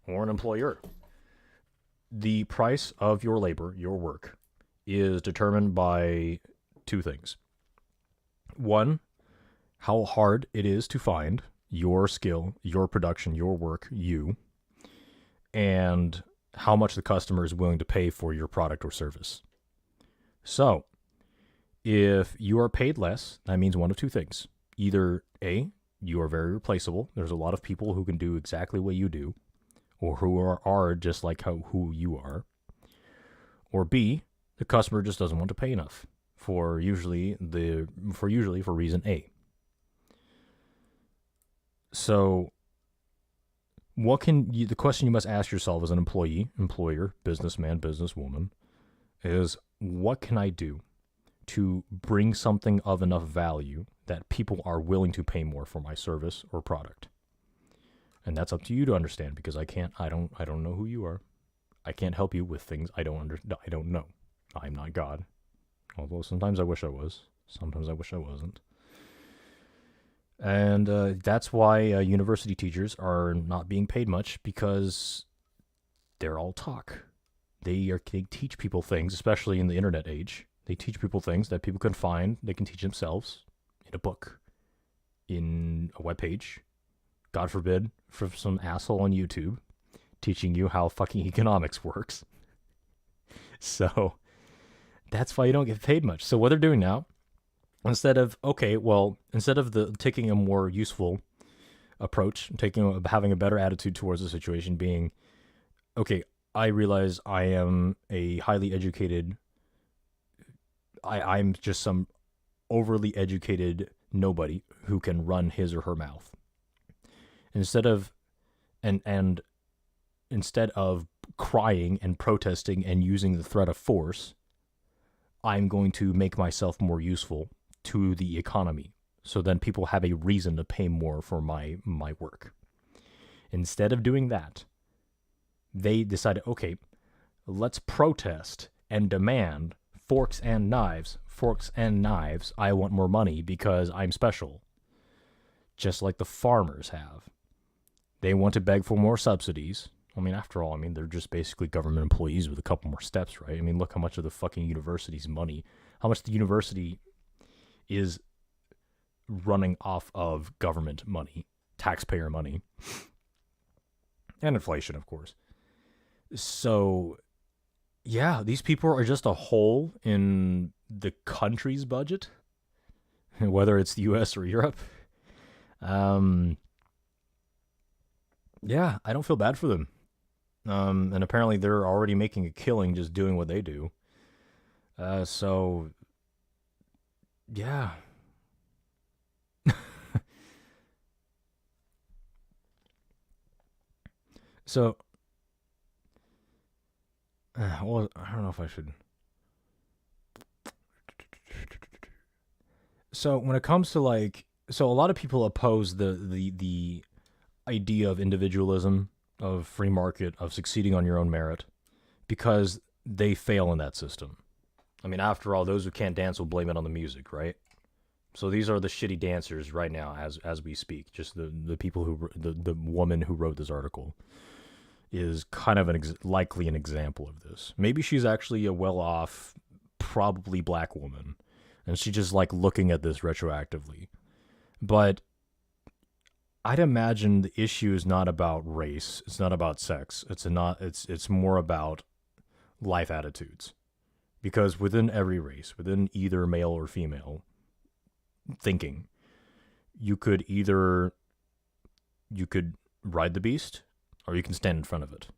or an employer, the price of your labor, your work, is determined by two things. One, how hard it is to find your skill, your production, your work, and how much the customer is willing to pay for your product or service. So, if you are paid less, that means one of two things. Either A, you are very replaceable. There's a lot of people who can do exactly what you do, or who are just like who you are. Or B, the customer just doesn't want to pay enough for reason A. So, the question you must ask yourself as an employee, employer, businessman, businesswoman, is what can I do to bring something of enough value that people are willing to pay more for my service or product? And that's up to you to understand, because I don't know who you are. I can't help you with things I don't know. I'm not God. Although sometimes I wish I was. Sometimes I wish I wasn't. And that's why university teachers are not being paid much, because they're all talk. They teach people things, especially in the internet age. They teach people things that people can find. They can teach themselves in a book, in a webpage. God forbid, for some asshole on YouTube teaching you how fucking economics works. So that's why you don't get paid much. So what they're doing now, instead of taking a more useful approach, having a better attitude towards the situation, being, okay, I realize I am a highly educated, I'm just some overly educated nobody who can run his or her mouth. Instead of crying and protesting and using the threat of force, I'm going to make myself more useful to the economy. So then people have a reason to pay more for my work. Instead of doing that, they decided, okay, let's protest and demand forks and knives. Forks and knives. I want more money because I'm special. Just like the farmers have. They want to beg for more subsidies. I mean, after all, they're just basically government employees with a couple more steps, right? Look how much of the fucking university's money, how much the university is running off of government money, taxpayer money, and inflation, of course. So, yeah, these people are just a hole in the country's budget, whether it's the US or Europe. Yeah, I don't feel bad for them. And apparently they're already making a killing just doing what they do. So, yeah. So, well, I don't know if I should. So when it comes to so a lot of people oppose the idea of individualism, of free market, of succeeding on your own merit, because they fail in that system. After all, those who can't dance will blame it on the music, right? So these are the shitty dancers right now, as we speak. Just the people the woman who wrote this article is kind of likely an example of this. Maybe she's actually a well-off, probably black woman, and she just looking at this retroactively. But I'd imagine the issue is not about race. It's not about sex. It's more about life attitudes. Because within every race, within either male or female thinking, you could ride the beast or you can stand in front of it.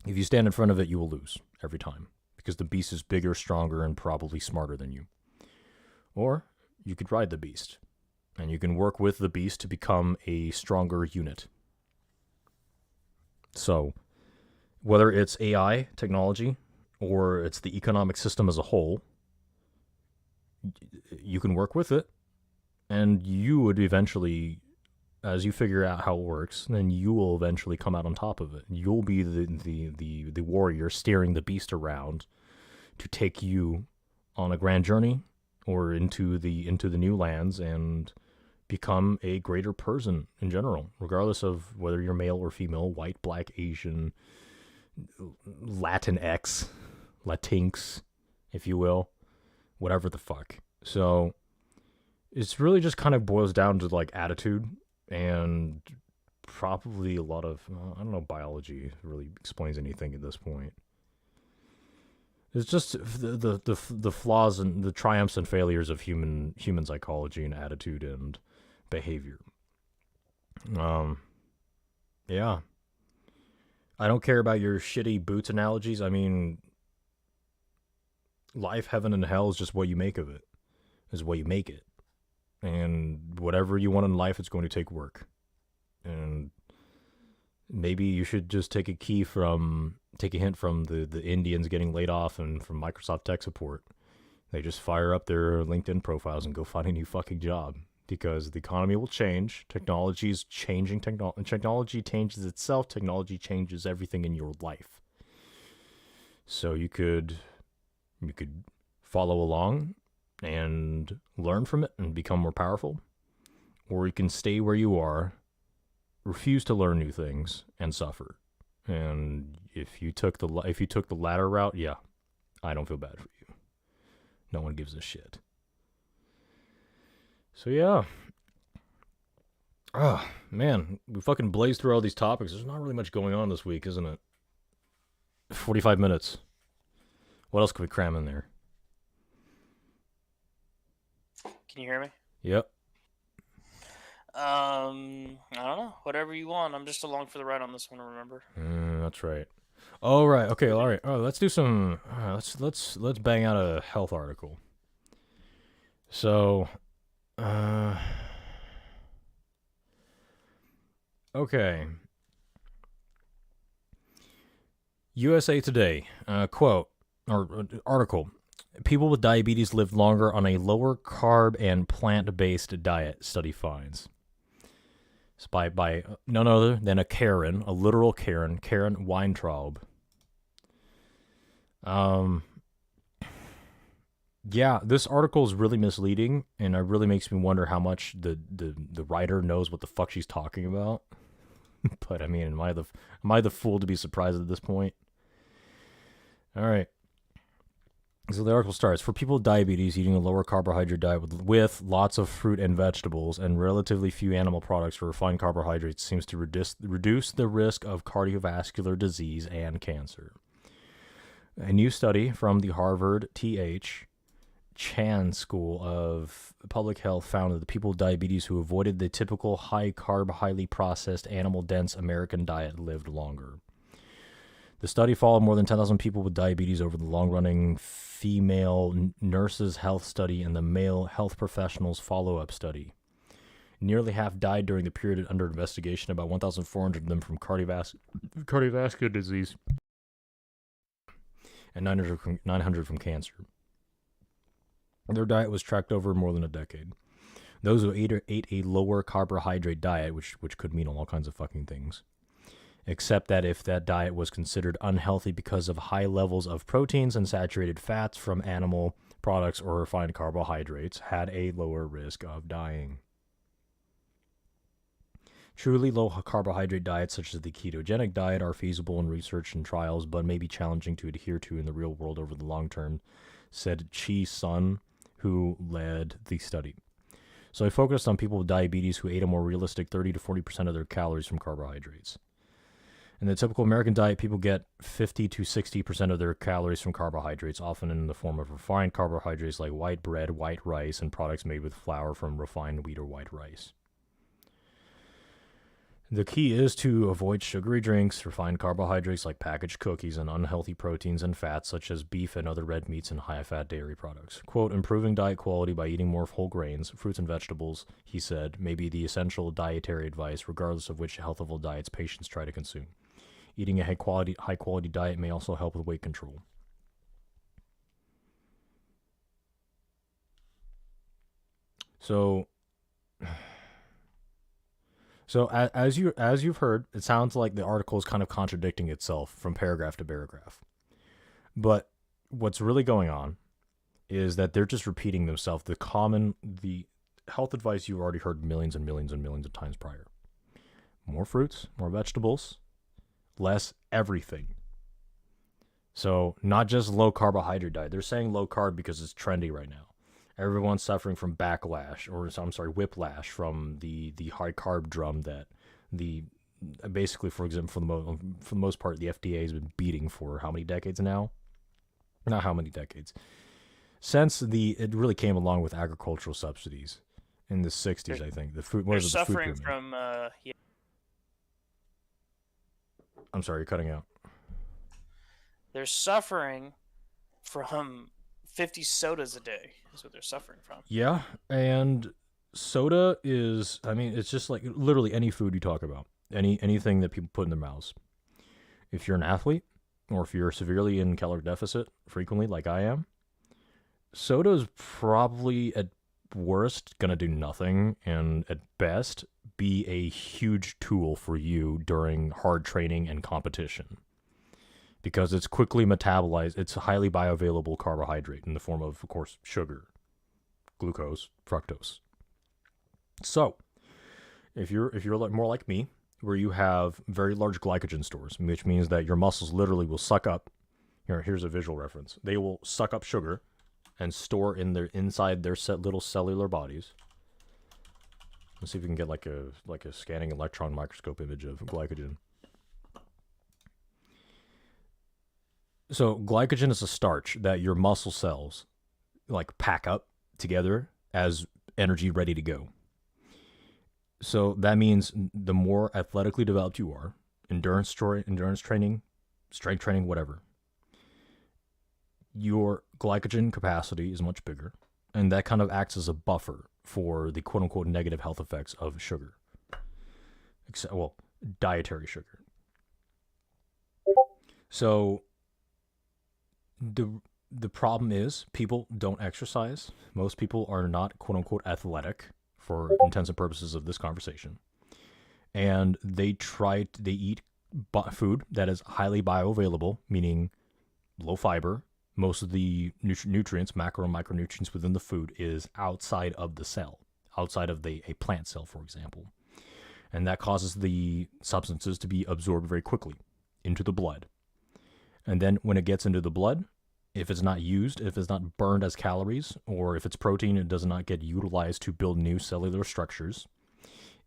If you stand in front of it, you will lose every time because the beast is bigger, stronger, and probably smarter than you. Or you could ride the beast and you can work with the beast to become a stronger unit. So, whether it's AI technology or it's the economic system as a whole, you can work with it, and you would eventually, as you figure out how it works, then you will eventually come out on top of it. You'll be the warrior steering the beast around to take you on a grand journey or into the new lands and become a greater person in general, regardless of whether you're male or female, white, black, Asian, Latinx, Latinx, if you will, whatever the fuck. So it's really just kind of boils down to attitude and probably a lot of I don't know, biology really explains anything at this point. It's just the flaws and the triumphs and failures of human psychology and attitude and behavior. Yeah. I don't care about your shitty boots analogies. Life, heaven, and hell is just what you make of it. Is what you make it. And whatever you want in life, it's going to take work. And maybe you should just take a hint from the Indians getting laid off and from Microsoft tech support. They just fire up their LinkedIn profiles and go find a new fucking job. Because the economy will change. Technology is changing. Technology changes itself. Technology changes everything in your life. So you could follow along and learn from it and become more powerful, or you can stay where you are, refuse to learn new things, and suffer. And if you took the latter route, yeah, I don't feel bad for you. No one gives a shit. So yeah. Oh, man, we fucking blazed through all these topics. There's not really much going on this week, isn't it? 45 minutes. What else could we cram in there? Can you hear me? Yep. I don't know. Whatever you want. I'm just along for the ride on this one. Remember? That's right. Oh right. Okay. All right. Oh, let's do some. Let's bang out a health article. So, okay. USA Today quote or article. People with diabetes live longer on a lower carb and plant-based diet, study finds. It's by none other than a Karen, a literal Karen, Karen Weintraub. Um, yeah, this article is really misleading, and it really makes me wonder how much the writer knows what the fuck she's talking about. But I mean, am I the fool to be surprised at this point? All right. So the article starts: for people with diabetes, eating a lower carbohydrate diet with lots of fruit and vegetables and relatively few animal products or refined carbohydrates seems to reduce the risk of cardiovascular disease and cancer. A new study from the Harvard T.H. Chan School of Public Health found that the people with diabetes who avoided the typical high-carb, highly processed, animal-dense American diet lived longer. The study followed more than 10,000 people with diabetes over the long-running female nurses' health study and the male health professionals' follow-up study. Nearly half died during the period under investigation, about 1,400 of them from cardiovascular disease and 900 from cancer. Their diet was tracked over more than a decade. Those who ate a lower carbohydrate diet, which could mean all kinds of fucking things, except that if that diet was considered unhealthy because of high levels of proteins and saturated fats from animal products or refined carbohydrates, had a lower risk of dying. Truly low carbohydrate diets such as the ketogenic diet are feasible in research and trials, but may be challenging to adhere to in the real world over the long term, said Chi Sun, who led the study. So I focused on people with diabetes who ate a more realistic 30 to 40% of their calories from carbohydrates. In the typical American diet, people get 50 to 60% of their calories from carbohydrates, often in the form of refined carbohydrates like white bread, white rice, and products made with flour from refined wheat or white rice. The key is to avoid sugary drinks, refined carbohydrates like packaged cookies, and unhealthy proteins and fats such as beef and other red meats and high-fat dairy products. Quote, improving diet quality by eating more whole grains, fruits, and vegetables, he said, may be the essential dietary advice regardless of which healthful diets patients try to consume. Eating a high-quality diet may also help with weight control. So as you've heard, it sounds like the article is kind of contradicting itself from paragraph to paragraph. But what's really going on is that they're just repeating themselves. The health advice you've already heard millions and millions and millions of times prior. More fruits, more vegetables, less everything. So not just low carbohydrate diet. They're saying low carb because it's trendy right now. Everyone's suffering from whiplash from the high carb drum that basically, for example, for the most part, the FDA has been beating for how many decades now? Not how many decades. Since it really came along with agricultural subsidies in the 60s, I think. The food, what They're is it, the food suffering pyramid? from I'm sorry, you're cutting out. they're suffering from 50 sodas a day. Is what they're suffering from. Yeah, and soda is, I mean, it's just like literally any food you talk about, anything that people put in their mouths. If you're an athlete, or if you're severely in caloric deficit frequently, like I am, soda is probably at worst gonna do nothing, and at best be a huge tool for you during hard training and competition. Because it's quickly metabolized, it's a highly bioavailable carbohydrate in the form of course, sugar, glucose, fructose. So, if you're more like me, where you have very large glycogen stores, which means that your muscles literally will suck up. Here's a visual reference. They will suck up sugar and store inside their little cellular bodies. Let's see if we can get like a scanning electron microscope image of glycogen. So glycogen is a starch that your muscle cells like pack up together as energy ready to go. So that means the more athletically developed you are, endurance training, strength training, whatever, your glycogen capacity is much bigger, and that kind of acts as a buffer for the quote unquote negative health effects of sugar. Dietary sugar. So the problem is people don't exercise. Most people are not quote unquote athletic for intents and purposes of this conversation. And they eat food that is highly bioavailable, meaning low fiber. Most of the nutrients, macro and micronutrients within the food is outside of the cell, outside of a plant cell, for example. And that causes the substances to be absorbed very quickly into the blood. And then when it gets into the blood, if it's not used, if it's not burned as calories, or if it's protein, it does not get utilized to build new cellular structures,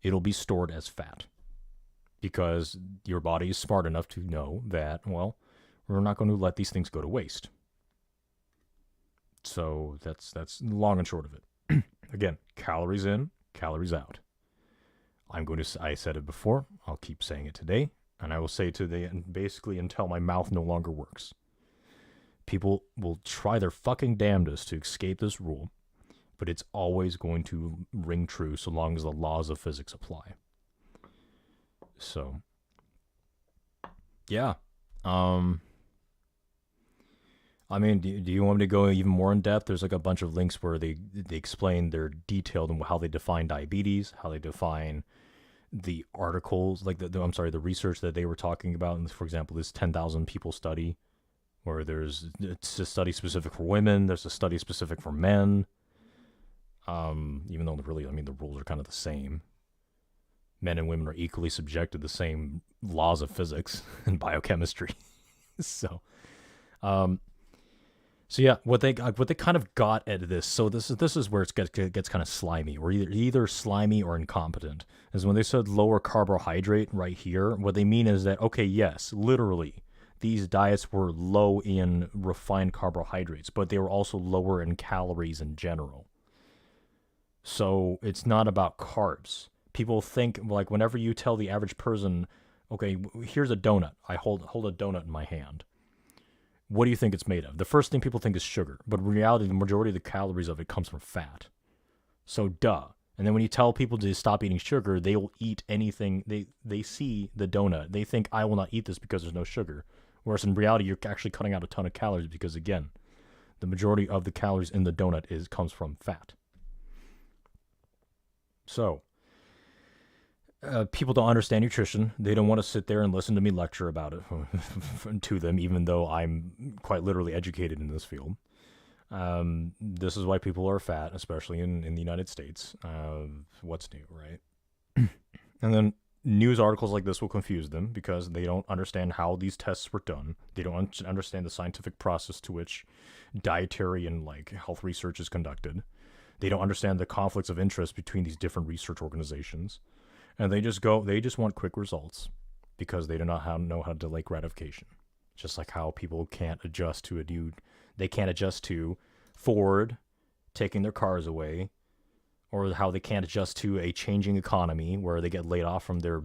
it'll be stored as fat. Because your body is smart enough to know that, well, we're not going to let these things go to waste. So that's long and short of it. Again, calories in, calories out. I said it before, I'll keep saying it today, and I will say it today basically until my mouth no longer works. People will try their fucking damnedest to escape this rule, but it's always going to ring true so long as the laws of physics apply. So, yeah. I mean, do you want me to go even more in depth? There's like a bunch of links where they explain they're detailed in how they define diabetes, how they define the articles, like the research that they were talking about. And for example, this 10,000 people study, where it's a study specific for women, there's a study specific for men. Even though really, I mean, the rules are kind of the same. Men and women are equally subject to the same laws of physics and biochemistry. So, so yeah, what they kind of got at this. So this is where it gets kind of slimy, or either slimy or incompetent. Is when they said lower carbohydrate right here. What they mean is that, okay, yes, literally, these diets were low in refined carbohydrates, but they were also lower in calories in general. So it's not about carbs. People think, like, whenever you tell the average person, okay, here's a donut. I hold a donut in my hand. What do you think it's made of? The first thing people think is sugar, but in reality, the majority of the calories of it comes from fat. So duh. And then when you tell people to stop eating sugar, they will eat anything. They see the donut. They think, I will not eat this because there's no sugar. Whereas in reality, you're actually cutting out a ton of calories because, again, the majority of the calories in the donut comes from fat. So, people don't understand nutrition. They don't want to sit there and listen to me lecture about it to them, even though I'm quite literally educated in this field. This is why people are fat, especially in the United States. What's new, right? And then news articles like this will confuse them because they don't understand how these tests were done. They don't understand the scientific process to which dietary and like health research is conducted. They don't understand the conflicts of interest between these different research organizations. And they just want quick results because they do not know how to delay gratification. Just like how people can't adjust to they can't adjust to Ford taking their cars away, or how they can't adjust to a changing economy where they get laid off from their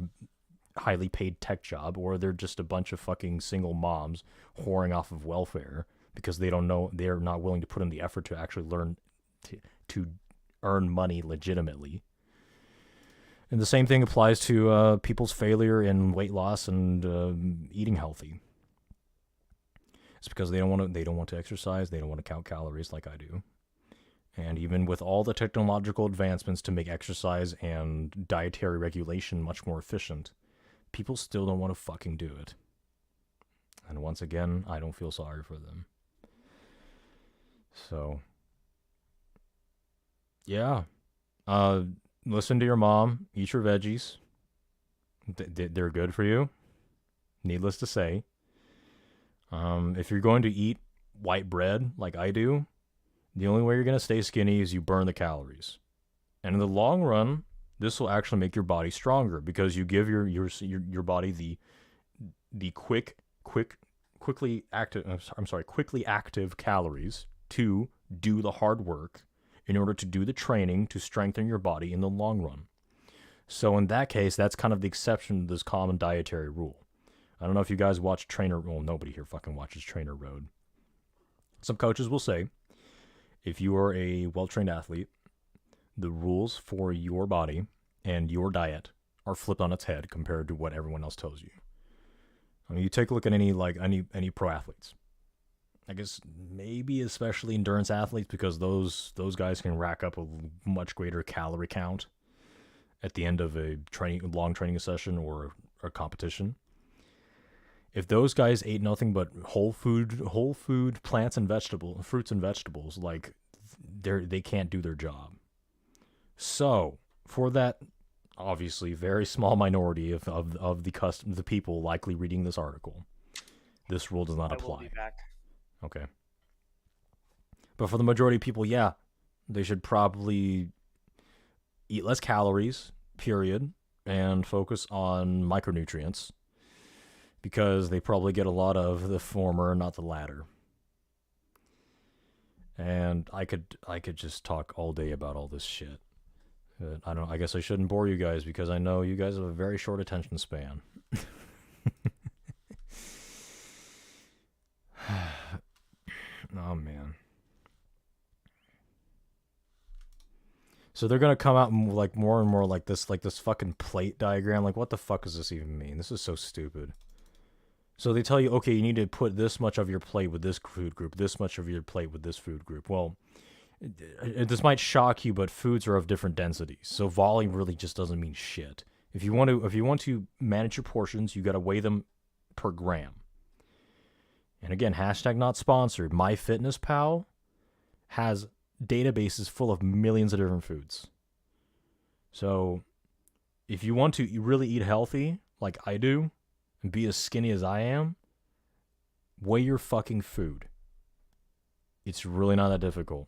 highly paid tech job, or they're just a bunch of fucking single moms whoring off of welfare because they're not willing to put in the effort to actually learn to earn money legitimately. And the same thing applies to people's failure in weight loss and eating healthy. It's because they don't want to exercise, they don't want to count calories like I do. And even with all the technological advancements to make exercise and dietary regulation much more efficient, people still don't want to fucking do it. And once again, I don't feel sorry for them. So, yeah. Listen to your mom. Eat your veggies. They're good for you. Needless to say. If you're going to eat white bread like I do, the only way you're going to stay skinny is you burn the calories. And in the long run, this will actually make your body stronger because you give your body the quickly active calories to do the hard work in order to do the training to strengthen your body in the long run. So in that case, that's kind of the exception to this common dietary rule. I don't know if you guys watch nobody here fucking watches Trainer Road. Some coaches will say, if you are a well-trained athlete, the rules for your body and your diet are flipped on its head compared to what everyone else tells you. I mean, you take a look at any pro athletes. I guess maybe especially endurance athletes, because those guys can rack up a much greater calorie count at the end of a long training session or a competition. If those guys ate nothing but whole food plants and vegetables, fruits and vegetables, like they can't do their job. So for that obviously very small minority of the people likely reading this article, this rule does not I will be apply. back. Okay. But for the majority of people, yeah, they should probably eat less calories, period, and focus on micronutrients because they probably get a lot of the former, not the latter. And I could just talk all day about all this shit. I don't. I guess I shouldn't bore you guys because I know you guys have a very short attention span. Oh man. So they're gonna come out like more and more like this fucking plate diagram. Like, what the fuck does this even mean? This is so stupid. So they tell you, okay, you need to put this much of your plate with this food group, this much of your plate with this food group. Well, this might shock you, but foods are of different densities. So volume really just doesn't mean shit. If you want to manage your portions, you got to weigh them per gram. And again, hashtag not sponsored. MyFitnessPal has databases full of millions of different foods. So if you want to really eat healthy, like I do, and be as skinny as I am, weigh your fucking food. It's really not that difficult,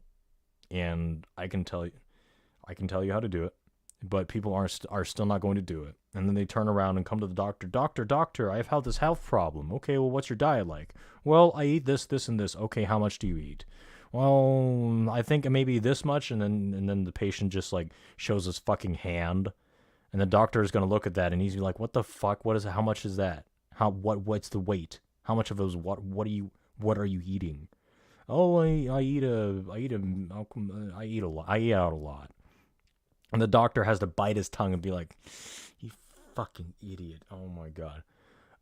and I can tell you how to do it. But people are still not going to do it, and then they turn around and come to the doctor. Doctor, I've had this health problem. Okay, well, what's your diet like? Well, I eat this, this, and this. Okay, how much do you eat? Well, I think maybe this much, and then the patient just like shows his fucking hand, and the doctor is gonna look at that and he's like, "What the fuck? What is? How much is that? What's the weight? How much of those? What are you eating? Oh, I eat a lot. I eat out a lot." And the doctor has to bite his tongue and be like, "You fucking idiot! Oh my god.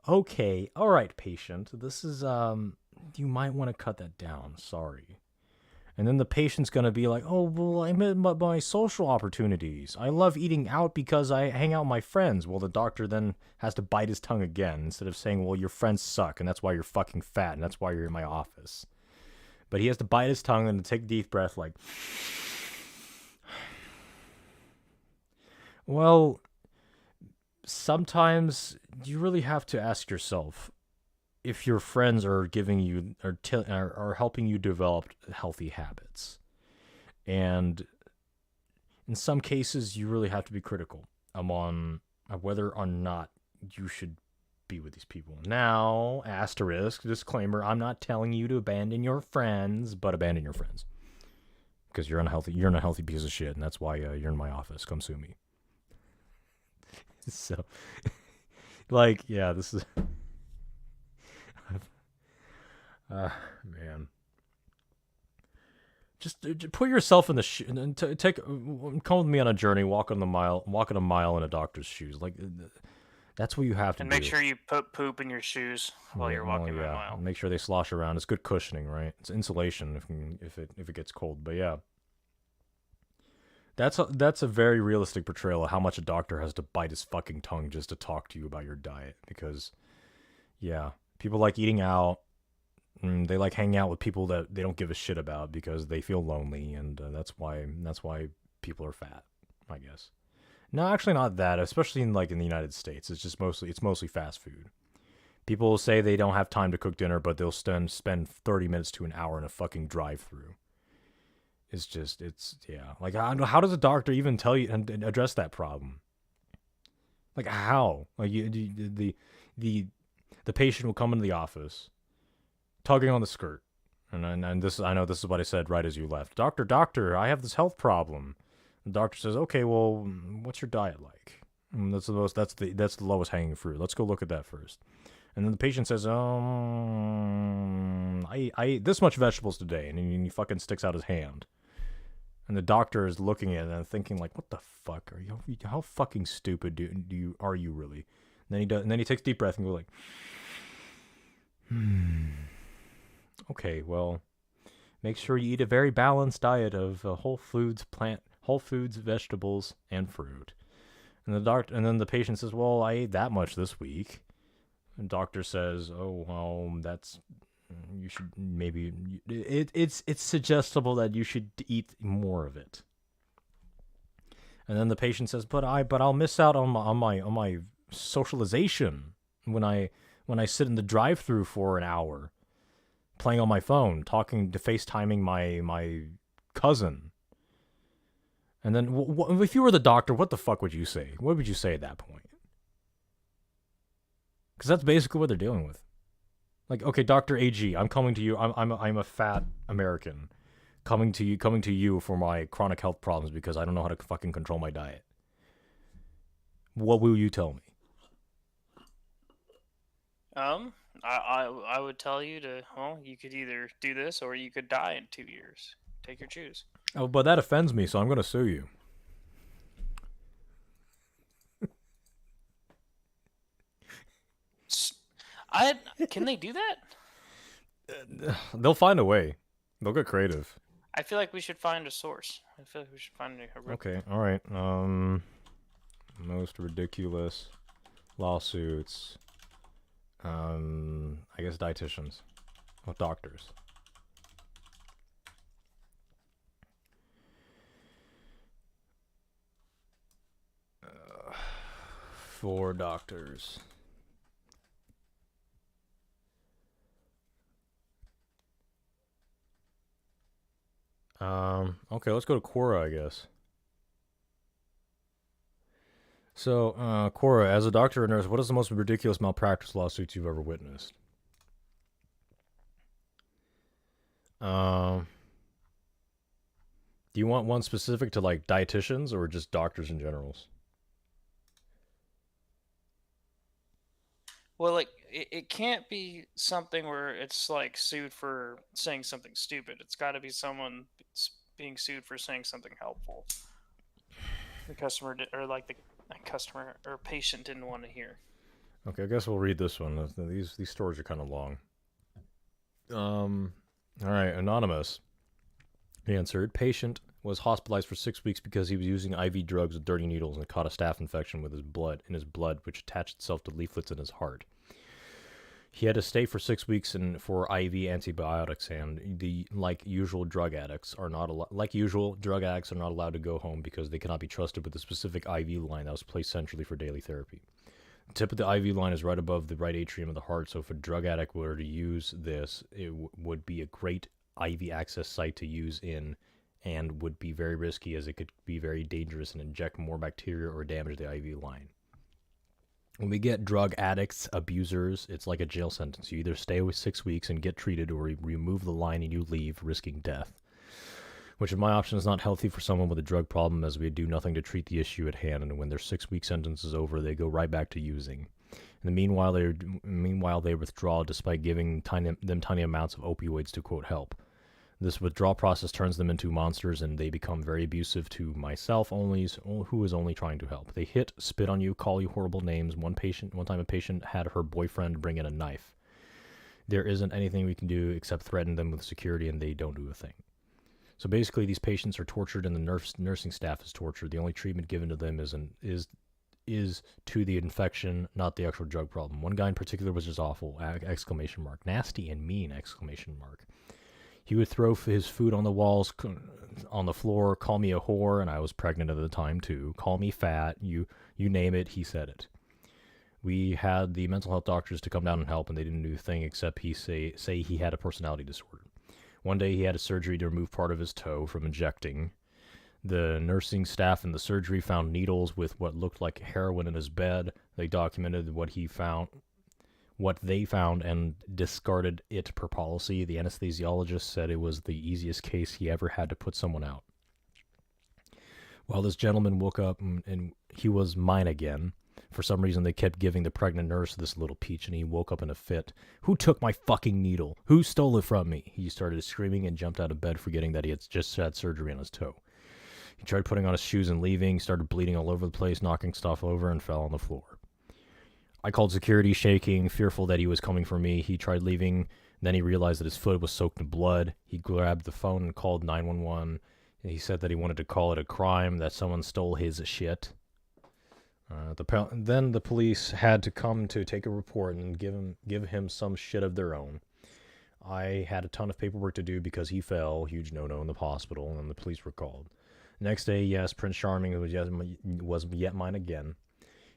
Okay, all right, patient. This is You might want to cut that down. Sorry." And then the patient's going to be like, "Oh, well, I meant my social opportunities. I love eating out because I hang out with my friends." Well, the doctor then has to bite his tongue again instead of saying, "Well, your friends suck, and that's why you're fucking fat, and that's why you're in my office." But he has to bite his tongue and take a deep breath, like, well, sometimes you really have to ask yourself if your friends are giving you are helping you develop healthy habits. And in some cases, you really have to be critical on whether or not you should be with these people. Now, asterisk, disclaimer, I'm not telling you to abandon your friends, but abandon your friends. Because you're unhealthy. You're an unhealthy piece of shit, and that's why you're in my office. Come sue me. So, like, yeah, this is, man. Just put yourself in the and come with me on a journey. Walking a mile in a doctor's shoes. Like, that's what you have to And do. make sure you put poop in your shoes while you're walking that mile. Make sure they slosh around. It's good cushioning, right? It's insulation if it gets cold. But yeah, that's a very realistic portrayal of how much a doctor has to bite his fucking tongue just to talk to you about your diet. Because yeah, people like eating out. They like hanging out with people that they don't give a shit about because they feel lonely, and that's why people are fat, I guess. No, actually not that. Especially in the United States, it's mostly fast food. People will say they don't have time to cook dinner, but they'll spend 30 minutes to an hour in a fucking drive-through. It's yeah. Like, how does a doctor even tell you and address that problem? Like, how? Like, the patient will come into the office, tugging on the skirt, and this, I know this is what I said right as you left. Doctor, I have this health problem. The doctor says, "Okay, well, what's your diet like?" And that's the lowest hanging fruit. Let's go look at that first. And then the patient says, I ate this much vegetables today," and he fucking sticks out his hand. And the doctor is looking at it and thinking, like, "What the fuck are you? How fucking stupid are you really?" And then he takes a deep breath and goes like, Okay, well, make sure you eat a very balanced diet of whole foods, vegetables, and fruit. And then the patient says, "Well, I ate that much this week." And doctor says, "Oh, well, that's you should maybe it's suggestible that you should eat more of it." And then the patient says, but I'll miss out on my socialization when I sit in the drive-through for an hour playing on my phone, talking to FaceTiming my cousin." And then if you were the doctor, what the fuck would you say? What would you say at that point? Because that's basically what they're dealing with. Like, okay, Doctor AG, I'm coming to you. I'm a fat American coming to you for my chronic health problems because I don't know how to fucking control my diet. What will you tell me? I would tell you to, well, you could either do this or you could die in 2 years. Take your choose. Oh, but that offends me, so I'm gonna sue you. I can they do that? They'll find a way. They'll get creative. I feel like we should find a source. I feel like we should find a. Okay, all right. Most ridiculous lawsuits. I guess dietitians, well, doctors. For doctors. Okay, let's go to Quora, I guess. So, Quora, as a doctor or nurse, what is the most ridiculous malpractice lawsuits you've ever witnessed? Um, do you want one specific to like dietitians or just doctors in generals? Well, like it can't be something where it's like sued for saying something stupid. It's got to be someone being sued for saying something helpful. The customer or like the customer or patient didn't want to hear. Okay, I guess we'll read this one. These stories are kind of long. All right, anonymous answered. Patient was hospitalized for 6 weeks because he was using IV drugs with dirty needles and caught a staph infection with his blood, which attached itself to leaflets in his heart. He had to stay for 6 weeks for IV antibiotics, and like usual drug addicts are not allowed to go home because they cannot be trusted with a specific IV line that was placed centrally for daily therapy. The tip of the IV line is right above the right atrium of the heart, so if a drug addict were to use this, it would be a great IV access site to use in, and would be very risky as it could be very dangerous and inject more bacteria or damage the IV line. When we get drug addicts, abusers, it's like a jail sentence. You either stay with 6 weeks and get treated, or you remove the line and you leave, risking death. Which, in my option, is not healthy for someone with a drug problem, as we do nothing to treat the issue at hand, and when their 6 week sentence is over, they go right back to using. In the meanwhile, they withdraw despite giving them tiny amounts of opioids to, quote, help. This withdrawal process turns them into monsters, and they become very abusive to myself, who is only trying to help. They hit, spit on you, call you horrible names. One time a patient had her boyfriend bring in a knife. There isn't anything we can do except threaten them with security, and they don't do a thing. So basically, these patients are tortured, and the nursing staff is tortured. The only treatment given to them is to the infection, not the actual drug problem. One guy in particular was just awful! ! Nasty and mean! He would throw his food on the walls, on the floor, call me a whore, and I was pregnant at the time too. Call me fat, you name it, he said it. We had the mental health doctors to come down and help, and they didn't do a thing except say he had a personality disorder. One day he had a surgery to remove part of his toe from injecting. The nursing staff in the surgery found needles with what looked like heroin in his bed. They documented what they found and discarded it per policy. The anesthesiologist said it was the easiest case he ever had to put someone out. Well, this gentleman woke up and he was mine again. For some reason, they kept giving the pregnant nurse this little peach, and he woke up in a fit. "Who took my fucking needle? Who stole it from me?" He started screaming and jumped out of bed, forgetting that he had just had surgery on his toe. He tried putting on his shoes and leaving, started bleeding all over the place, knocking stuff over, and fell on the floor. I called security, shaking, fearful that he was coming for me. He tried leaving Then he realized that his foot was soaked in blood. He grabbed the phone and called 911. He said that he wanted to call it a crime that someone stole his shit. Then the police had to come to take a report and give him some shit of their own. I had a ton of paperwork to do because he fell, huge no-no in the hospital, and the police were called. Next day, yes, Prince Charming was yet mine again,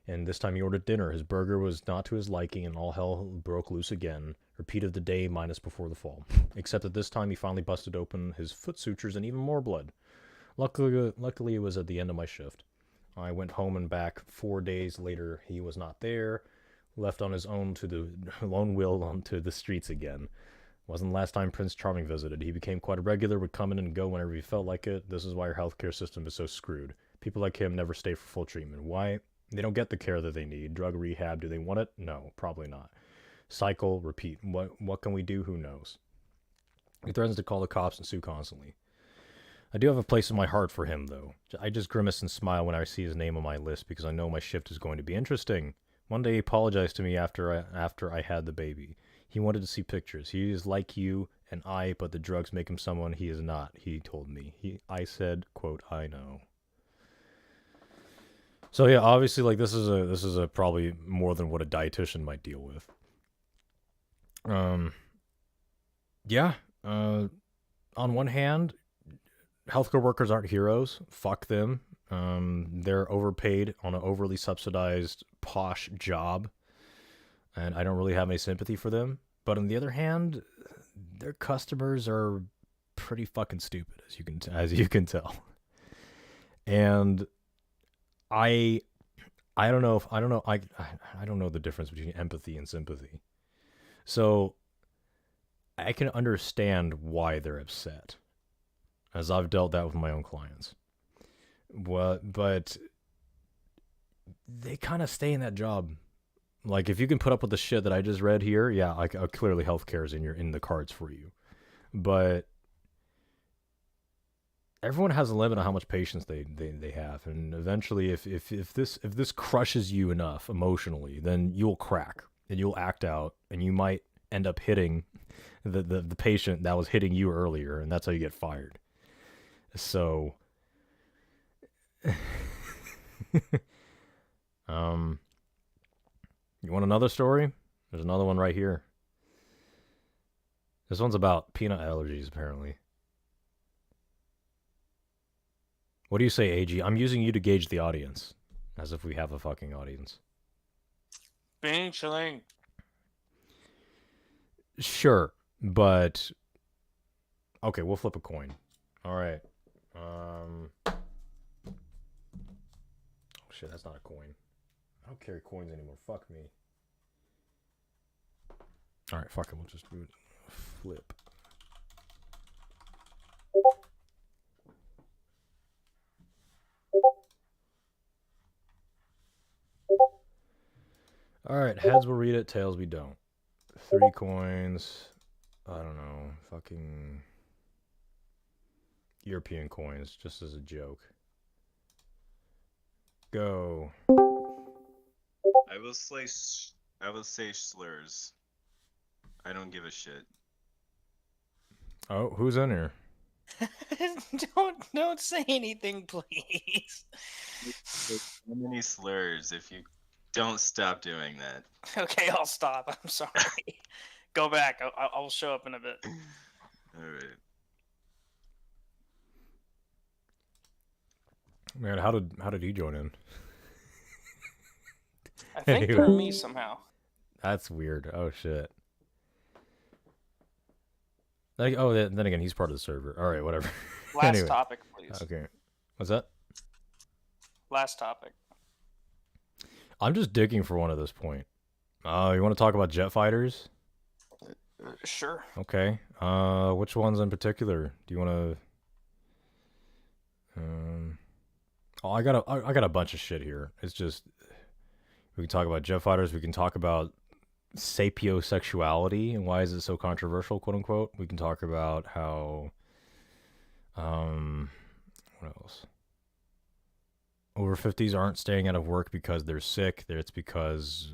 and this time he ordered dinner. His burger was not to his liking, and all hell broke loose again. Repeat of the day minus before the fall. Except that this time he finally busted open his foot sutures and even more blood. Luckily, it was at the end of my shift. I went home and back 4 days later. He was not there, left on his own to the lone will onto the streets again. Wasn't the last time Prince Charming visited. He became quite a regular, would come in and go whenever he felt like it. This is why our healthcare system is so screwed. People like him never stay for full treatment. Why? They don't get the care that they need. Drug rehab, do they want it? No, probably not. Cycle, repeat. What can we do? Who knows? He threatens to call the cops and sue constantly. I do have a place in my heart for him, though. I just grimace and smile when I see his name on my list because I know my shift is going to be interesting. One day he apologized to me after I had the baby. He wanted to see pictures. He is like you and I, but the drugs make him someone he is not, he told me. I said, quote, I know. So yeah, obviously, like, this is a probably more than what a dietitian might deal with. Yeah. On one hand, healthcare workers aren't heroes. Fuck them. They're overpaid on an overly subsidized posh job, and I don't really have any sympathy for them. But on the other hand, their customers are pretty fucking stupid, as you can tell. And I don't know I don't know the difference between empathy and sympathy. So I can understand why they're upset, as I've dealt that with my own clients. But they kind of stay in that job. Like, if you can put up with the shit that I just read here, yeah, clearly healthcare is in the cards for you. But everyone has a limit on how much patience they have, and eventually, if this crushes you enough emotionally, then you'll crack and you'll act out, and you might end up hitting the patient that was hitting you earlier, and that's how you get fired. So, you want another story? There's another one right here. This one's about peanut allergies, apparently. What do you say, AG? I'm using you to gauge the audience, as if we have a fucking audience. Being chilling. Sure, but okay, we'll flip a coin. All right. Oh shit, that's not a coin. I don't carry coins anymore. Fuck me. All right, fuck it. We'll just do it. Flip. All right, heads will read it, tails we don't. 3 coins. I don't know. Fucking European coins, just as a joke. Go. I will say slurs. I don't give a shit. Oh, who's in here? Don't say anything, please. So many slurs if you don't stop doing that. Okay, I'll stop. I'm sorry. Go back. I'll show up in a bit. All right. Man, how did he join in? I think Anyway. through me somehow. That's weird. Oh shit. Like, oh, then again, he's part of the server. All right, whatever. Last Anyway. topic, please. Okay. What's that? Last topic. I'm just digging for one at this point. You want to talk about jet fighters? Sure. Okay. Which ones in particular? Do you want to? I got a bunch of shit here. It's just we can talk about jet fighters. We can talk about sapiosexuality and why is it so controversial, quote unquote. We can talk about how, what else? Over 50s aren't staying out of work because they're sick. It's because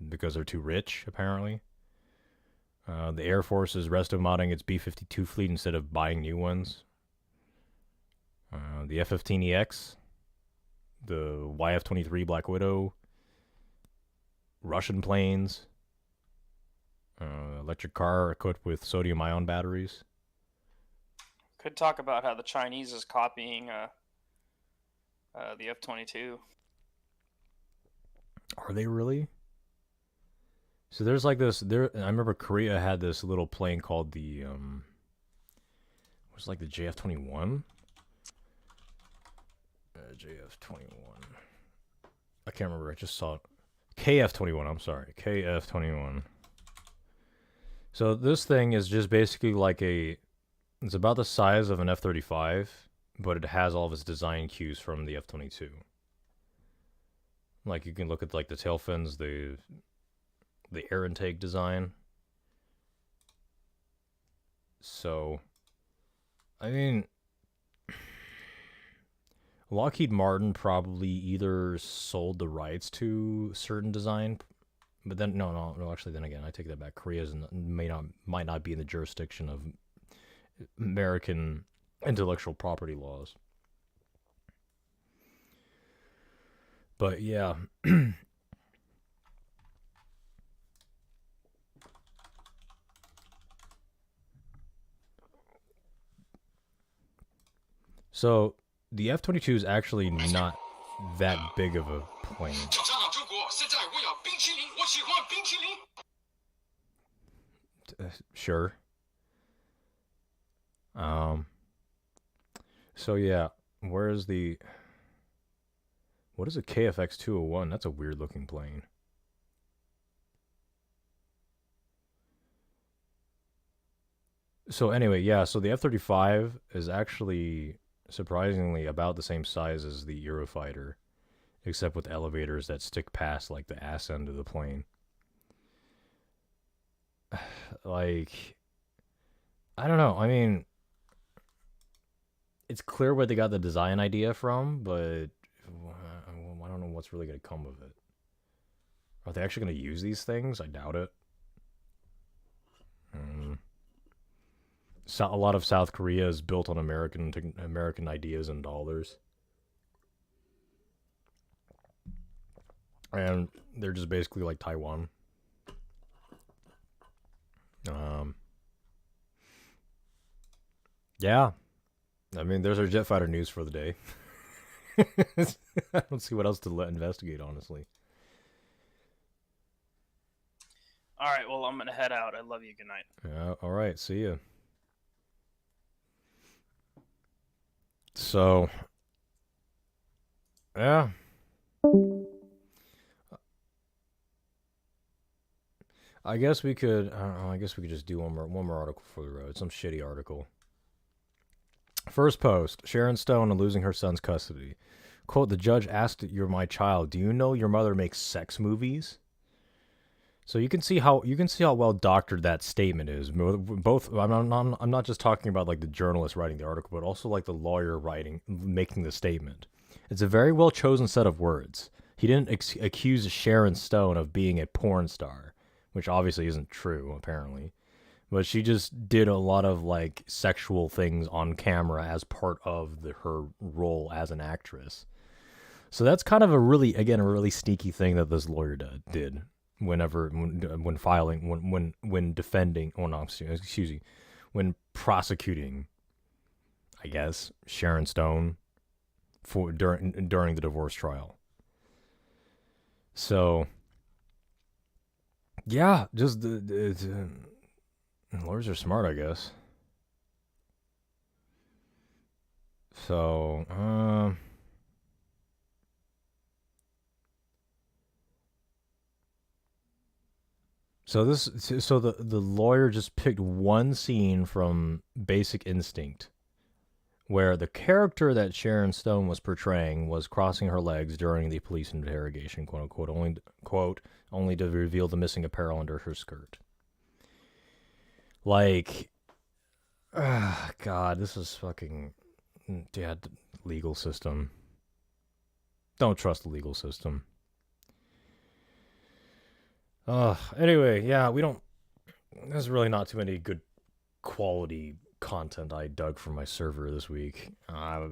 they're too rich, apparently. The Air Force is resto modding its B-52 fleet instead of buying new ones. The F-15EX, the YF-23 Black Widow, Russian planes, electric car equipped with sodium-ion batteries. Could talk about how the Chinese is copying the F-22. Are they really? So there's like this. I remember Korea had this little plane called the it was like the JF-21. JF-21. I can't remember. I just saw it. KF-21. I'm sorry, KF-21. So this thing is just basically like a. It's about the size of an F-35, but it has all of its design cues from the F-22. Like you can look at like the tail fins, the air intake design. So, I mean, Lockheed Martin probably either sold the rights to certain design, but then no. Actually, then again, I take that back. Korea might not be in the jurisdiction of American intellectual property laws. But yeah. So the F-22 is actually not that big of a plane. Sure. So yeah, where's the... What is a KFX-201? That's a weird looking plane. So anyway, yeah, so the F-35 is actually surprisingly about the same size as the Eurofighter, except with elevators that stick past like the ass end of the plane. Like, I don't know. I mean, it's clear where they got the design idea from, but I don't know what's really going to come of it. Are they actually going to use these things? I doubt it. A lot of South Korea is built on American ideas and dollars. And they're just basically like Taiwan. Yeah. I mean, there's our jet fighter news for the day. I don't see what else to investigate, honestly. All right, well, I'm going to head out. I love you. Good night. Yeah, all right. See ya. So, yeah. I guess we could. I don't know. I guess we could just do one more article for the road. Some shitty article. First post: Sharon Stone and losing her son's custody. Quote: The judge asked, "You're my child. Do you know your mother makes sex movies?" So you can see how well doctored that statement is. Both. I'm not just talking about like the journalist writing the article, but also like the lawyer making the statement. It's a very well chosen set of words. He didn't accuse Sharon Stone of being a porn star, which obviously isn't true, apparently. But she just did a lot of like sexual things on camera as part of her role as an actress. So that's kind of a really sneaky thing that this lawyer did when prosecuting, I guess, Sharon Stone during the divorce trial. So yeah, just lawyers are smart, I guess. So, the lawyer just picked one scene from Basic Instinct, where the character that Sharon Stone was portraying was crossing her legs during the police interrogation, quote unquote, only to reveal the missing apparel under her skirt. Like, God, this is fucking, legal system. Don't trust the legal system. Anyway, yeah, we don't there's really not too many good quality content I dug from my server this week. I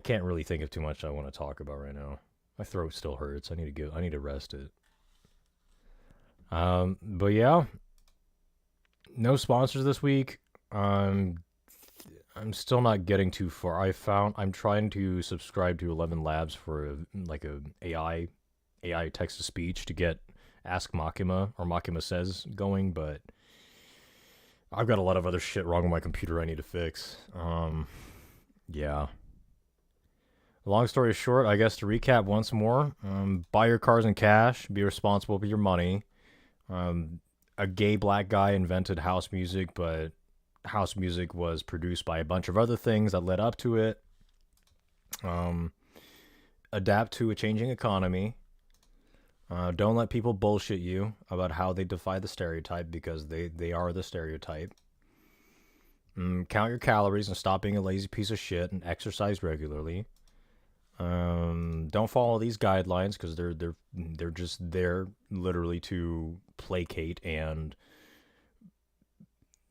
can't really think of too much I want to talk about right now. My throat still hurts. I need to rest it. But yeah, no sponsors this week. I'm still not getting too far. I'm trying to subscribe to 11 Labs for a AI text to speech to get Ask Makima or Makima Says going, but I've got a lot of other shit wrong with my computer I need to fix. Yeah. Long story short, I guess to recap once more, buy your cars in cash, be responsible with your money. A gay black guy invented house music, but house music was produced by a bunch of other things that led up to it. Adapt to a changing economy. Don't let people bullshit you about how they defy the stereotype, because they are the stereotype. Count your calories and stop being a lazy piece of shit and exercise regularly. Don't follow these guidelines because they're just there literally to placate, and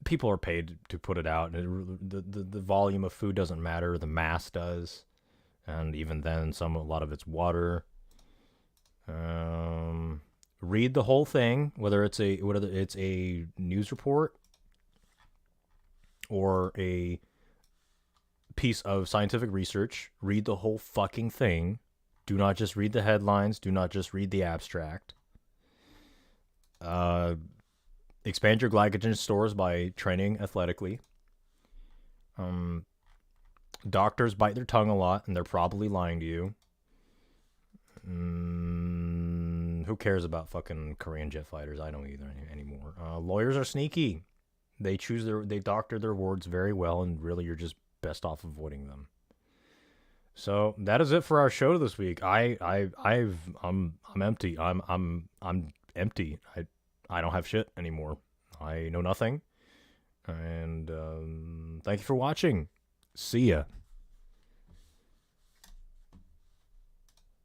people are paid to put it out. The volume of food doesn't matter, the mass does, and even then, a lot of it's water. Read the whole thing, whether it's a news report or a piece of scientific research. Read the whole fucking thing. Do not just read the headlines. Do not just read the abstract. Expand your glycogen stores by training athletically. Doctors bite their tongue a lot, and they're probably lying to you. Who cares about fucking Korean jet fighters? I don't either anymore. Lawyers are sneaky. They doctor their words very well, and really, you're just best off avoiding them. So that is it for our show this week. I'm empty. I'm empty. I don't have shit anymore. I know nothing. And thank you for watching. See ya.